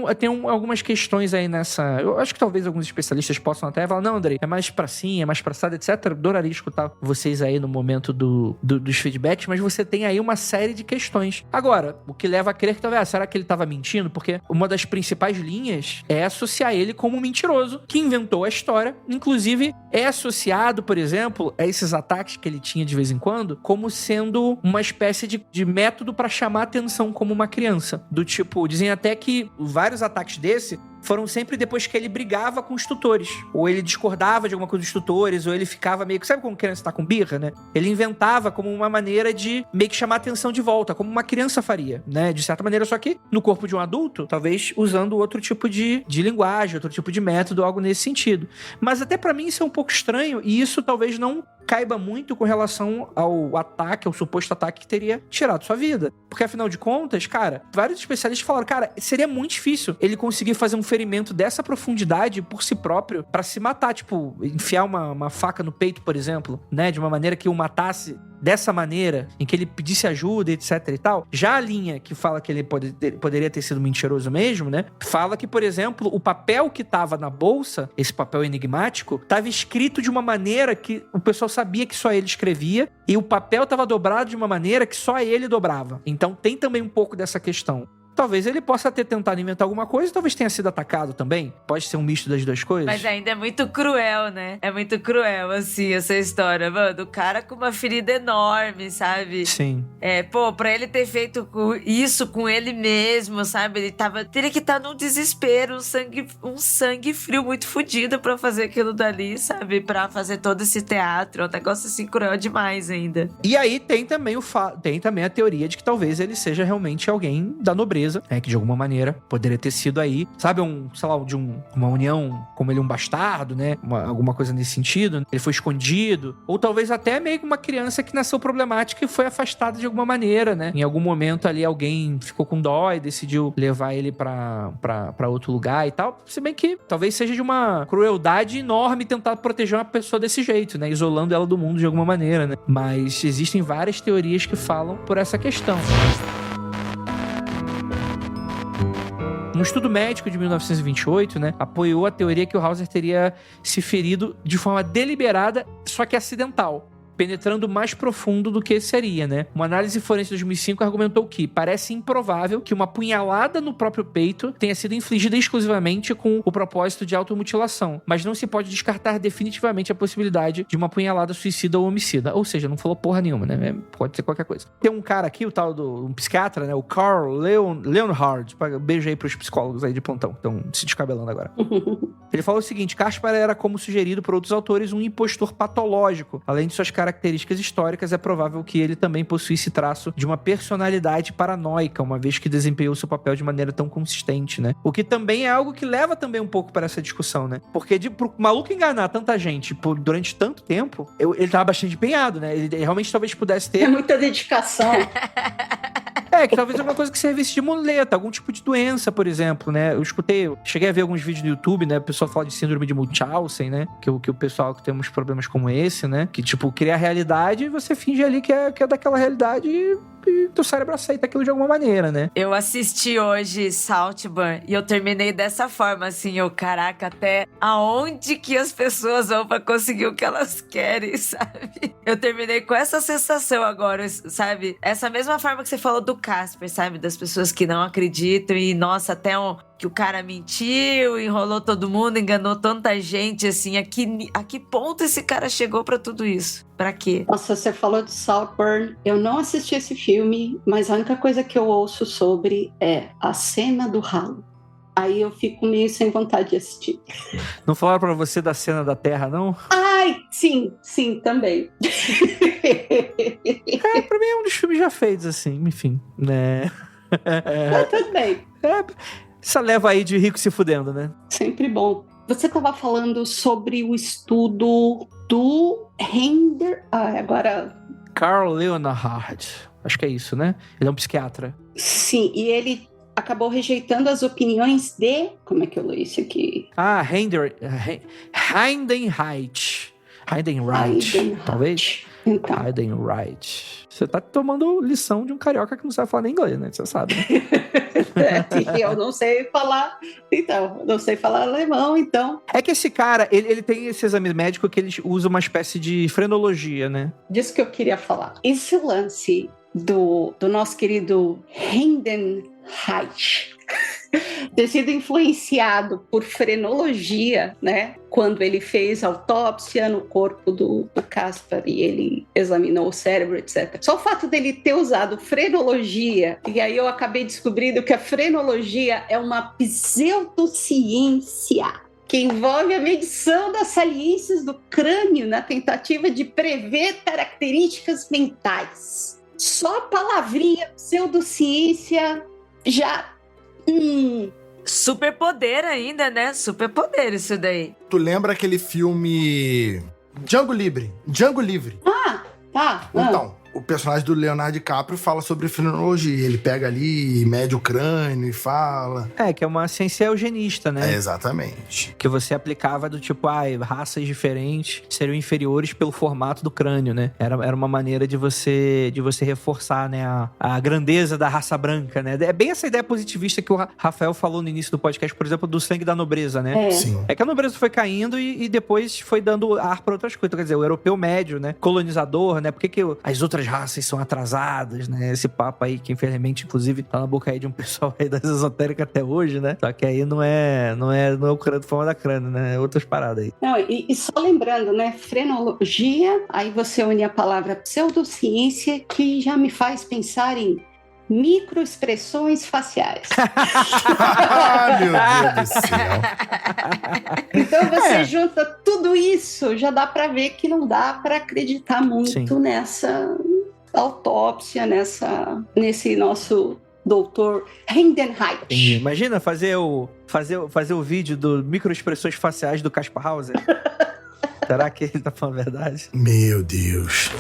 Speaker 1: algumas questões aí nessa... Eu acho que talvez alguns especialistas possam até falar, não, Andrei, é mais pra sim, é mais pra assado, etc. Adoraria escutar vocês aí no momento dos feedbacks, mas você tem aí uma série de questões. Agora, o que leva a crer que talvez, será que ele tava mentindo? Porque uma das principais linhas é associar ele como um mentiroso que inventou a história, inclusive é associado, por exemplo, a esses ataques que ele tinha de vez em quando, como sendo uma espécie de método pra chamar atenção como uma criança. Do tipo, dizem até que vários ataques desse foram sempre depois que ele brigava com os tutores. Ou ele discordava de alguma coisa dos tutores, ou ele ficava meio que... Sabe como criança tá com birra, né? Ele inventava como uma maneira de meio que chamar a atenção de volta, como uma criança faria, né? De certa maneira, só que no corpo de um adulto, talvez usando outro tipo de linguagem, outro tipo de método, algo nesse sentido. Mas até pra mim isso é um pouco estranho, e isso talvez não caiba muito com relação ao ataque, ao suposto ataque que teria tirado sua vida. Porque, afinal de contas, cara, vários especialistas falaram, cara, seria muito difícil ele conseguir fazer um ferimento dessa profundidade por si próprio pra se matar, tipo, enfiar uma faca no peito, por exemplo, né, de uma maneira que o matasse dessa maneira, em que ele pedisse ajuda, etc e tal. Já a linha que fala que ele poderia ter sido mentiroso mesmo, né, fala que, por exemplo, o papel que tava na bolsa, esse papel enigmático, tava escrito de uma maneira que o pessoal sabia que só ele escrevia, e o papel tava dobrado de uma maneira que só ele dobrava. Então tem também um pouco dessa questão. Talvez ele possa ter tentado inventar alguma coisa, talvez tenha sido atacado também. Pode ser um misto das duas coisas.
Speaker 5: Mas ainda é muito cruel, né? É muito cruel, assim, essa história. Mano, o cara com uma ferida enorme, sabe?
Speaker 1: Sim.
Speaker 5: Pra ele ter feito isso com ele mesmo, sabe? Ele teria que estar num desespero, um sangue frio muito fodido pra fazer aquilo dali, sabe? Pra fazer todo esse teatro. É um negócio, assim, cruel demais ainda.
Speaker 1: E aí tem também a teoria de que talvez ele seja realmente alguém da nobreza, que de alguma maneira poderia ter sido aí, sabe, uma união, como ele um bastardo, né, alguma coisa nesse sentido, ele foi escondido, ou talvez até meio que uma criança que nasceu problemática e foi afastada de alguma maneira, né, em algum momento ali alguém ficou com dó e decidiu levar ele pra outro lugar e tal, se bem que talvez seja de uma crueldade enorme tentar proteger uma pessoa desse jeito, né, isolando ela do mundo de alguma maneira, né, mas existem várias teorias que falam por essa questão. Um estudo médico de 1928, né, apoiou a teoria que o Hauser teria se ferido de forma deliberada, só que acidental, penetrando mais profundo do que seria, né? Uma análise forense de 2005 argumentou que parece improvável que uma punhalada no próprio peito tenha sido infligida exclusivamente com o propósito de automutilação, mas não se pode descartar definitivamente a possibilidade de uma punhalada suicida ou homicida. Ou seja, não falou porra nenhuma, né? Pode ser qualquer coisa. Tem um cara aqui, o tal um psiquiatra, né? O Carl Leonhard. Beijo aí pros psicólogos aí de plantão, que estão se descabelando agora. Ele falou o seguinte: Caspar era, como sugerido por outros autores, um impostor patológico. Além de suas características históricas, é provável que ele também possuísse traço de uma personalidade paranoica, uma vez que desempenhou seu papel de maneira tão consistente, né? O que também é algo que leva também um pouco para essa discussão, né? Porque pro maluco enganar tanta gente durante tanto tempo, ele tava bastante empenhado, né? Ele realmente talvez pudesse ter...
Speaker 4: É muita dedicação.
Speaker 1: Que talvez alguma coisa que servisse de muleta, algum tipo de doença, por exemplo, né? Eu cheguei a ver alguns vídeos no YouTube, né? O pessoal fala de síndrome de Munchausen, né? Que o pessoal que tem uns problemas como esse, né? Que, tipo, cria a realidade e você finge ali que é daquela realidade e teu cérebro aceita aquilo de alguma maneira, né?
Speaker 5: Eu assisti hoje Saltburn e eu terminei dessa forma, assim, caraca, até aonde que as pessoas vão pra conseguir o que elas querem, sabe? Eu terminei com essa sensação agora, sabe? Essa mesma forma que você falou do Casper, sabe? Das pessoas que não acreditam e, nossa, até que o cara mentiu, enrolou todo mundo, enganou tanta gente, assim, a que ponto esse cara chegou pra tudo isso? Pra quê?
Speaker 4: Nossa, você falou de Saltburn, eu não assisti esse filme, mas a única coisa que eu ouço sobre é a cena do ralo. Aí eu fico meio sem vontade de assistir.
Speaker 1: Não falaram pra você da cena da Terra, não?
Speaker 4: Ai, sim, também.
Speaker 1: Pra mim é um dos filmes já feitos, assim, enfim, né?
Speaker 4: Tudo bem.
Speaker 1: Essa leva aí de rico se fudendo, né?
Speaker 4: Sempre bom. Você estava falando sobre o estudo do agora...
Speaker 1: Carl Leonhard. Acho que é isso, né? Ele é um psiquiatra.
Speaker 4: Sim, e ele acabou rejeitando as opiniões de... Como é que eu leio isso aqui?
Speaker 1: Heidenreich. Talvez.
Speaker 4: Então.
Speaker 1: Heidenreich. Você tá tomando lição de um carioca que não sabe falar nem inglês, né? Você sabe, né?
Speaker 4: Eu não sei falar, então, não sei falar alemão, então.
Speaker 1: É que esse cara, ele tem esse exame médico que ele usa uma espécie de frenologia, né?
Speaker 4: Disso que eu queria falar. Esse lance do nosso querido Heidenreich ter sido influenciado por frenologia, né? Quando ele fez autópsia no corpo do Caspar e ele examinou o cérebro, etc. Só o fato dele ter usado frenologia, e aí eu acabei descobrindo que a frenologia é uma pseudociência que envolve a medição das saliências do crânio na tentativa de prever características mentais. Só a palavrinha pseudociência já...
Speaker 5: Superpoder ainda, né? Superpoder isso daí.
Speaker 3: Tu lembra aquele filme Django Livre? Django Livre.
Speaker 4: Tá.
Speaker 3: Então, o personagem do Leonardo DiCaprio fala sobre frenologia. Ele pega ali e mede o crânio e fala.
Speaker 1: Que é uma ciência eugenista, né?
Speaker 3: Exatamente.
Speaker 1: Que você aplicava do tipo, raças diferentes seriam inferiores pelo formato do crânio, né? Era uma maneira de você reforçar, né, a grandeza da raça branca, né? É bem essa ideia positivista que o Rafael falou no início do podcast, por exemplo, do sangue da nobreza, né?
Speaker 3: Sim.
Speaker 1: É que a nobreza foi caindo e depois foi dando ar para outras coisas. Quer dizer, o europeu médio, né? Colonizador, né? Por que as outras raças são atrasadas, né? Esse papo aí que, infelizmente, inclusive, tá na boca aí de um pessoal aí das esotéricas até hoje, né? Só que aí não é o crânio de forma da crânio, né? É outras paradas aí.
Speaker 4: Não, e só lembrando, né? Frenologia, aí você une a palavra pseudociência, que já me faz pensar em microexpressões faciais.
Speaker 3: Meu Deus do céu.
Speaker 4: Então você junta tudo isso, já dá para ver que não dá para acreditar muito nessa autópsia, nesse nosso doutor Heidenreich.
Speaker 1: Imagina fazer o vídeo do microexpressões faciais do Caspar Hauser. Será que ele tá falando a verdade?
Speaker 3: Meu Deus.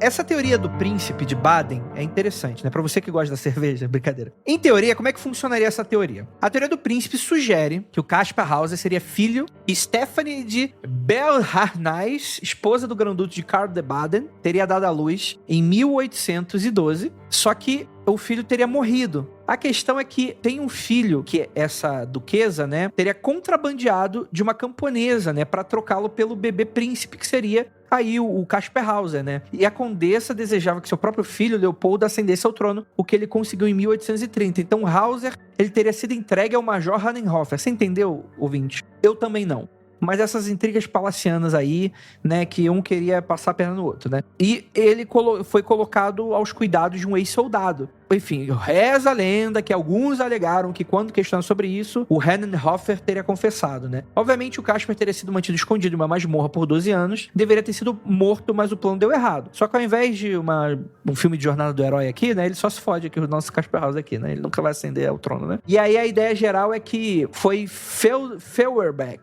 Speaker 1: Essa teoria do príncipe de Baden é interessante, né? Pra você que gosta da cerveja, brincadeira. Em teoria, como é que funcionaria essa teoria? A teoria do príncipe sugere que o Caspar Hauser seria filho de Stephanie de Beauharnais, esposa do grão-duque de Karl de Baden, teria dado à luz em 1812, só que o filho teria morrido. A questão é que tem um filho que essa duquesa, né, teria contrabandeado de uma camponesa, né, para trocá-lo pelo bebê príncipe, que seria aí o Caspar Hauser, né? E a condessa desejava que seu próprio filho, Leopoldo, ascendesse ao trono, o que ele conseguiu em 1830. Então, Hauser, ele teria sido entregue ao Major Hanenhofer. Você entendeu, ouvinte? Eu também não. Mas essas intrigas palacianas aí, né, que um queria passar a perna no outro, né? E ele foi colocado aos cuidados de um ex-soldado. Enfim, reza a lenda que alguns alegaram que quando questionaram sobre isso, o Hanenhofer teria confessado, né? Obviamente o Caspar teria sido mantido escondido em uma masmorra por 12 anos, deveria ter sido morto, mas o plano deu errado. Só que ao invés de um filme de jornada do herói aqui, né, ele só se fode aqui, o nosso Caspar Hauser aqui, né? Ele nunca vai ascender ao trono, né? E aí a ideia geral é que foi Feuerbach,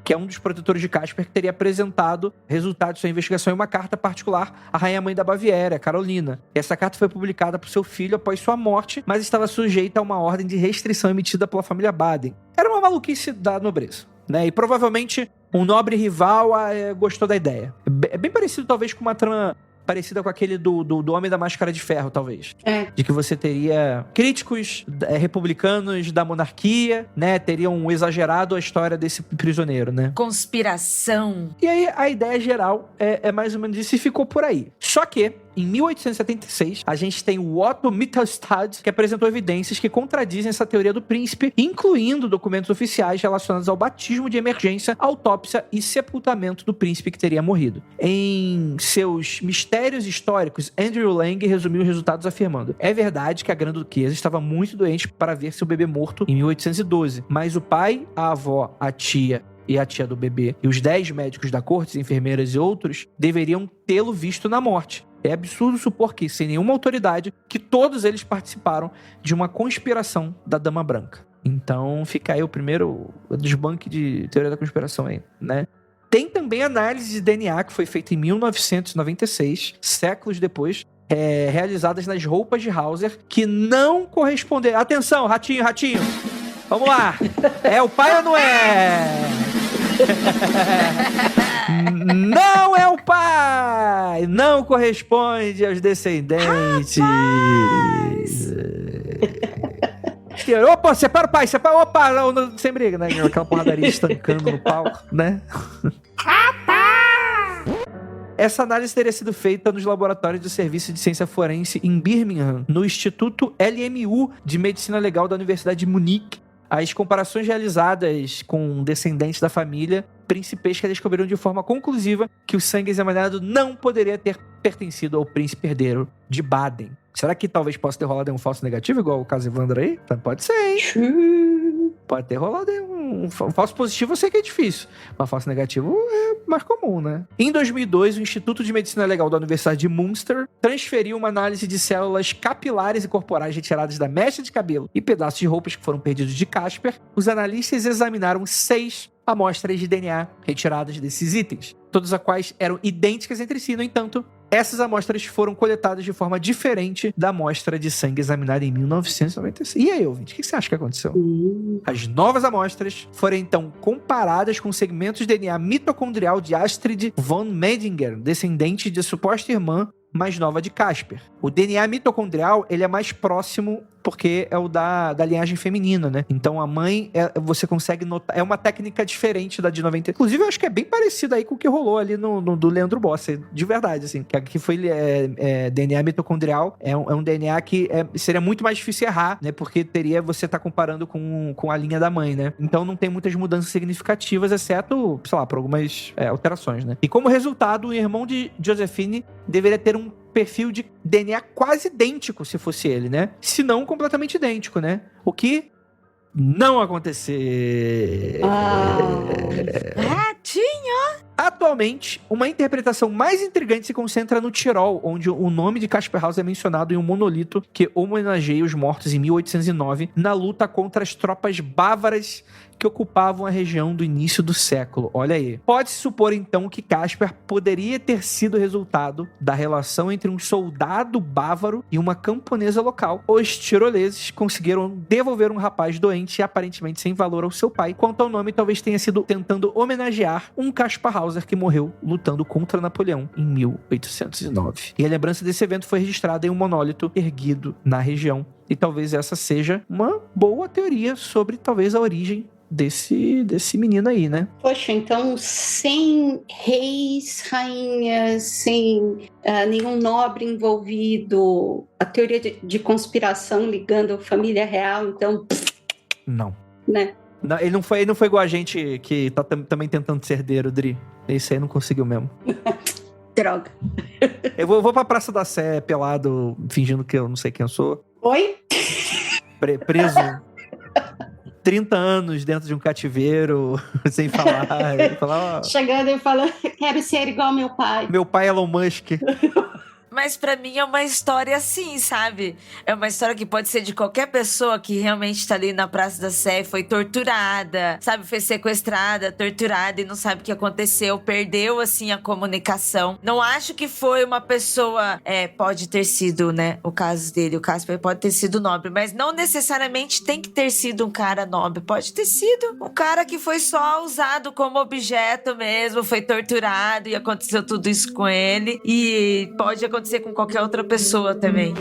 Speaker 1: que é um dos protetores de Caspar, que teria apresentado resultados de sua investigação em uma carta particular à rainha-mãe da Baviera, Carolina. Essa carta foi publicada por seu filho após sua morte, mas estava sujeita a uma ordem de restrição emitida pela família Baden. Era uma maluquice da nobreza, né? E provavelmente um nobre rival gostou da ideia. É bem parecido, talvez, com uma trama parecida com aquele do Homem da Máscara de Ferro, talvez. De que você teria críticos republicanos da monarquia, né? Teriam exagerado a história desse prisioneiro, né?
Speaker 5: Conspiração.
Speaker 1: E aí, a ideia geral é mais ou menos isso e ficou por aí. Só que, em 1876, a gente tem o Otto Mittelstadt, que apresentou evidências que contradizem essa teoria do príncipe, incluindo documentos oficiais relacionados ao batismo de emergência, autópsia e sepultamento do príncipe que teria morrido. Em seus mistérios históricos, Andrew Lang resumiu os resultados afirmando: é verdade que a grã-duquesa estava muito doente para ver seu bebê morto em 1812, mas o pai, a avó, a tia e a tia do bebê e os 10 médicos da corte, enfermeiras e outros deveriam tê-lo visto na morte. É absurdo supor que, sem nenhuma autoridade, que todos eles participaram de uma conspiração da Dama Branca. Então fica aí o primeiro desbanque de teoria da conspiração aí, né? Tem também análise de DNA que foi feita em 1996, séculos depois, realizadas nas roupas de Hauser, que não corresponderam. Atenção, ratinho, vamos lá. É o pai ou não é? Não é o pai! Não corresponde aos descendentes. Opa, separa o pai, opa, não, sem briga, né? Aquela porradaria estancando no palco, né? Essa análise teria sido feita nos laboratórios do Serviço de Ciência Forense em Birmingham, no Instituto LMU de Medicina Legal da Universidade de Munique. As comparações realizadas com descendentes da família principesca descobriram de forma conclusiva que o sangue examinado não poderia ter pertencido ao príncipe herdeiro de Baden. Será que talvez possa ter rolado um falso negativo, igual o caso Evandro aí? Pode ser, hein? Pode ter rolado um falso positivo, eu sei que é difícil. Mas falso negativo é mais comum, né? Em 2002, o Instituto de Medicina Legal da Universidade de Münster transferiu uma análise de células capilares e corporais retiradas da mecha de cabelo e pedaços de roupas que foram perdidos de Casper. Os analistas examinaram 6 amostras de DNA retiradas desses itens, todas as quais eram idênticas entre si. No entanto, essas amostras foram coletadas de forma diferente da amostra de sangue examinada em 1996. E aí, ouvinte, o que você acha que aconteceu? As novas amostras foram então comparadas com segmentos de DNA mitocondrial de Astrid von Medinger, descendente de suposta irmã mais nova de Casper. O DNA mitocondrial, ele é mais próximo porque é o da linhagem feminina, né? Então a mãe, você consegue notar, é uma técnica diferente da de 90. Inclusive, eu acho que é bem parecido aí com o que rolou ali no do Leandro Bosser, de verdade, assim. Que aqui foi DNA mitocondrial, é um DNA que seria muito mais difícil errar, né? Porque você tá comparando com a linha da mãe, né? Então não tem muitas mudanças significativas, exceto, sei lá, por algumas alterações, né? E como resultado, o irmão de Josephine deveria ter um perfil de DNA quase idêntico, se fosse ele, né? Se não, completamente idêntico, né? O que não aconteceu.
Speaker 5: Ratinho!
Speaker 1: Atualmente, uma interpretação mais intrigante se concentra no Tirol, onde o nome de Casper Hauser é mencionado em um monolito que homenageia os mortos em 1809 na luta contra as tropas bávaras que ocupavam a região do início do século. Olha aí. Pode-se supor, então, que Casper poderia ter sido resultado da relação entre um soldado bávaro e uma camponesa local. Os tiroleses conseguiram devolver um rapaz doente e aparentemente sem valor ao seu pai. Quanto ao nome, talvez tenha sido tentando homenagear um Caspar Hauser que morreu lutando contra Napoleão em 1809. E a lembrança desse evento foi registrada em um monólito erguido na região. E talvez essa seja uma boa teoria sobre talvez a origem desse menino aí, né?
Speaker 4: Poxa, então sem reis, rainhas, sem nenhum nobre envolvido, a teoria de conspiração ligando a família real, então...
Speaker 1: Não.
Speaker 4: Né?
Speaker 1: Não, ele não foi igual a gente que tá também tentando ser herdeiro, Dri. Esse aí não conseguiu mesmo.
Speaker 4: Droga.
Speaker 1: Eu vou pra Praça da Sé pelado, fingindo que eu não sei quem eu sou.
Speaker 4: Oi?
Speaker 1: Preso 30 anos dentro de um cativeiro, sem falar.
Speaker 4: Chegando e falando, quero ser igual meu pai.
Speaker 1: Meu pai Elon Musk.
Speaker 5: Mas pra mim é uma história assim, sabe? É uma história que pode ser de qualquer pessoa que realmente tá ali na Praça da Sé, foi torturada, sabe? Foi sequestrada, torturada e não sabe o que aconteceu, perdeu, assim, a comunicação. Não acho que foi uma pessoa... pode ter sido, né? O caso dele, o Casper pode ter sido nobre, mas não necessariamente tem que ter sido um cara nobre. Pode ter sido um cara que foi só usado como objeto mesmo, foi torturado e aconteceu tudo isso com ele. E pode acontecer com qualquer outra pessoa também.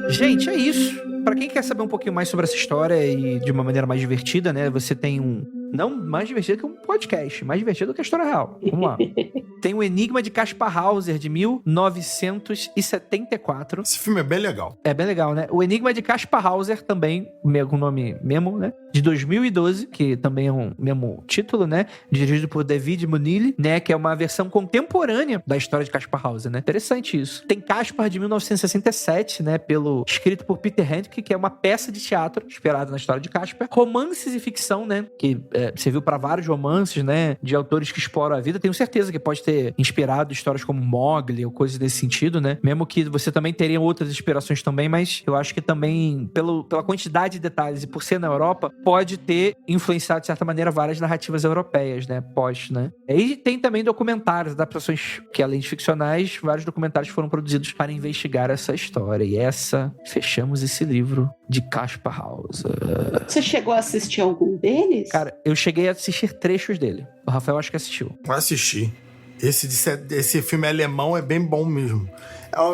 Speaker 1: Gente, é isso. Pra quem quer saber um pouquinho mais sobre essa história e de uma maneira mais divertida, né? Você tem não mais divertido que um podcast, mais divertido que a história real. Vamos lá. Tem o Enigma de Caspar Hauser, de 1974.
Speaker 3: Esse filme é bem legal.
Speaker 1: É bem legal, né? O Enigma de Caspar Hauser, também, com o nome mesmo, né? De 2012, que também é um mesmo título, né? Dirigido por David Munili, né? Que é uma versão contemporânea da história de Caspar Hauser, né? Interessante isso. Tem Caspar, de 1967, né? Escrito por Peter Handke, que é uma peça de teatro inspirada na história de Caspar. Romances e ficção, né? Que serviu para vários romances, né? De autores que exploram a vida. Tenho certeza que pode ter inspirado histórias como Mowgli ou coisas desse sentido, né? Mesmo que você também teria outras inspirações também, mas eu acho que também, pela quantidade de detalhes e por ser na Europa, pode ter influenciado, de certa maneira, várias narrativas europeias, né? Né? E tem também documentários, adaptações que, além de ficcionais, vários documentários foram produzidos para investigar essa história. E fechamos esse livro de Kaspar Hauser.
Speaker 4: Você chegou a assistir algum deles?
Speaker 1: Cara, eu cheguei a assistir trechos dele. O Rafael acho que assistiu.
Speaker 3: Eu assisti. Esse filme alemão é bem bom mesmo.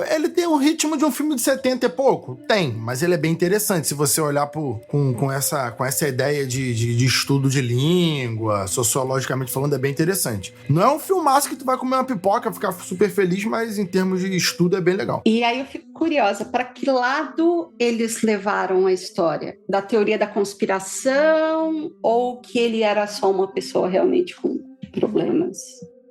Speaker 3: Ele tem um ritmo de um filme de 70 e pouco? Tem, mas ele é bem interessante. Se você olhar com essa ideia de estudo de língua, sociologicamente falando, é bem interessante. Não é um filmaço que tu vai comer uma pipoca, ficar super feliz, mas em termos de estudo é bem legal.
Speaker 4: E aí eu fico curiosa, para que lado eles levaram a história? Da teoria da conspiração ou que ele era só uma pessoa realmente com problemas?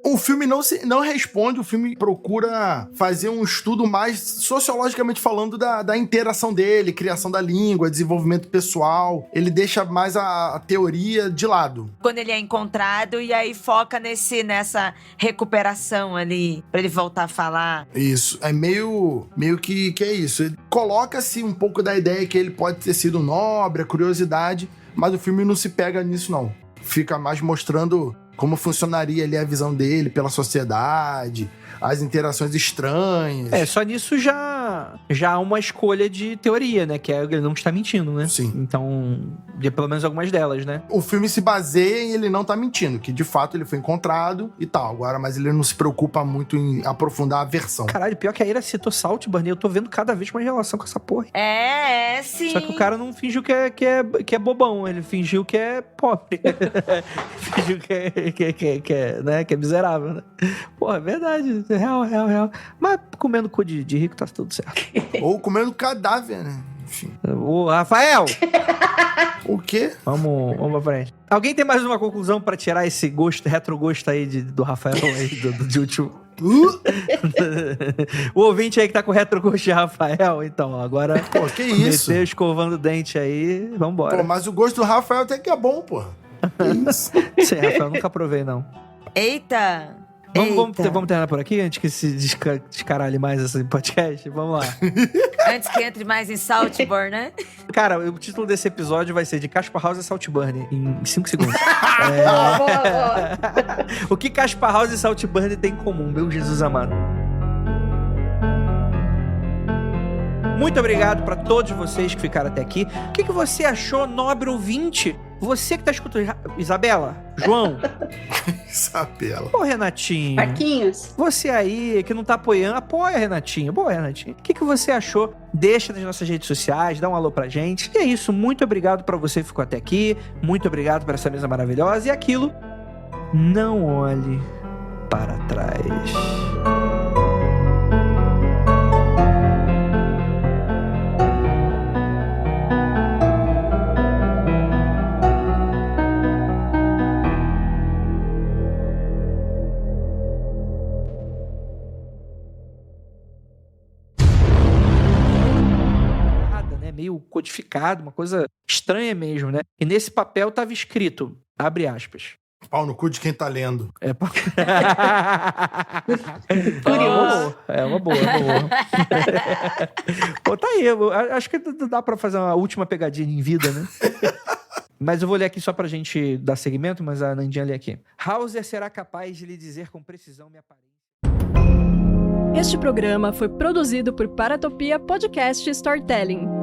Speaker 3: O filme não responde, o filme procura fazer um estudo mais sociologicamente falando da interação dele, criação da língua, desenvolvimento pessoal. Ele deixa mais a teoria de lado.
Speaker 5: Quando ele é encontrado e aí foca nessa recuperação ali, pra ele voltar a falar.
Speaker 3: Isso, é meio que é isso. Ele coloca-se um pouco da ideia que ele pode ter sido nobre, a curiosidade, mas o filme não se pega nisso não. Fica mais mostrando como funcionaria ali a visão dele pela sociedade, as interações estranhas.
Speaker 1: Só nisso já há uma escolha de teoria, né? Que ele não está mentindo, né?
Speaker 3: Sim.
Speaker 1: Então, pelo menos algumas delas, né?
Speaker 3: O filme se baseia em ele não tá mentindo, que de fato ele foi encontrado e tal. Agora, mas ele não se preocupa muito em aprofundar a versão.
Speaker 1: Caralho, pior que a Ira citou Saltburn, eu tô vendo cada vez mais relação com essa porra.
Speaker 5: Sim.
Speaker 1: Só que o cara não fingiu que é bobão, ele fingiu que é pobre. Fingiu que é miserável, né? Porra, é verdade. Real. Mas comendo cu de rico tá tudo certo.
Speaker 3: Ou comendo cadáver, né? Enfim.
Speaker 1: Ô, Rafael!
Speaker 3: O quê?
Speaker 1: Vamos pra frente. Alguém tem mais uma conclusão pra tirar esse retrogosto aí do Rafael aí, de último? O ouvinte aí que tá com retrogosto de Rafael, então, agora...
Speaker 3: Pô, que isso?
Speaker 1: Meter escovando o dente aí, vambora.
Speaker 3: Pô, mas o gosto do Rafael até que é bom, pô. Que isso?
Speaker 1: Sim, Rafael, nunca provei, não.
Speaker 5: Eita!
Speaker 1: Vamos terminar por aqui, antes que se descaralhe mais esse podcast? Vamos lá.
Speaker 5: Antes que entre mais em Saltburn, né?
Speaker 1: Cara, o título desse episódio vai ser de Kaspar Hauser e Saltburn, em 5 segundos.
Speaker 4: Boa.
Speaker 1: O que Kaspar Hauser e Saltburn tem em comum, meu Jesus amado? Muito obrigado pra todos vocês que ficaram até aqui. O que você achou, nobre ouvinte? Você que tá escutando... Isabela? João?
Speaker 3: Isabela.
Speaker 1: Ô, Renatinho.
Speaker 4: Marquinhos.
Speaker 1: Você aí que não tá apoiando, apoia, Renatinho. Boa, Renatinho. O que você achou? Deixa nas nossas redes sociais, dá um alô pra gente. E é isso. Muito obrigado pra você que ficou até aqui. Muito obrigado por essa mesa maravilhosa. E aquilo, não olhe para trás. Meio codificado, uma coisa estranha mesmo, né? E nesse papel tava escrito, abre aspas.
Speaker 3: Pau no cu de quem tá lendo.
Speaker 4: Curioso.
Speaker 1: É uma boa. Pô, tá aí, acho que dá pra fazer uma última pegadinha em vida, né? Mas eu vou ler aqui só pra gente dar seguimento, mas a Nandinha lê aqui. Hauser será capaz de lhe dizer com precisão minha aparência.
Speaker 6: Este programa foi produzido por Paratopia Podcast Storytelling.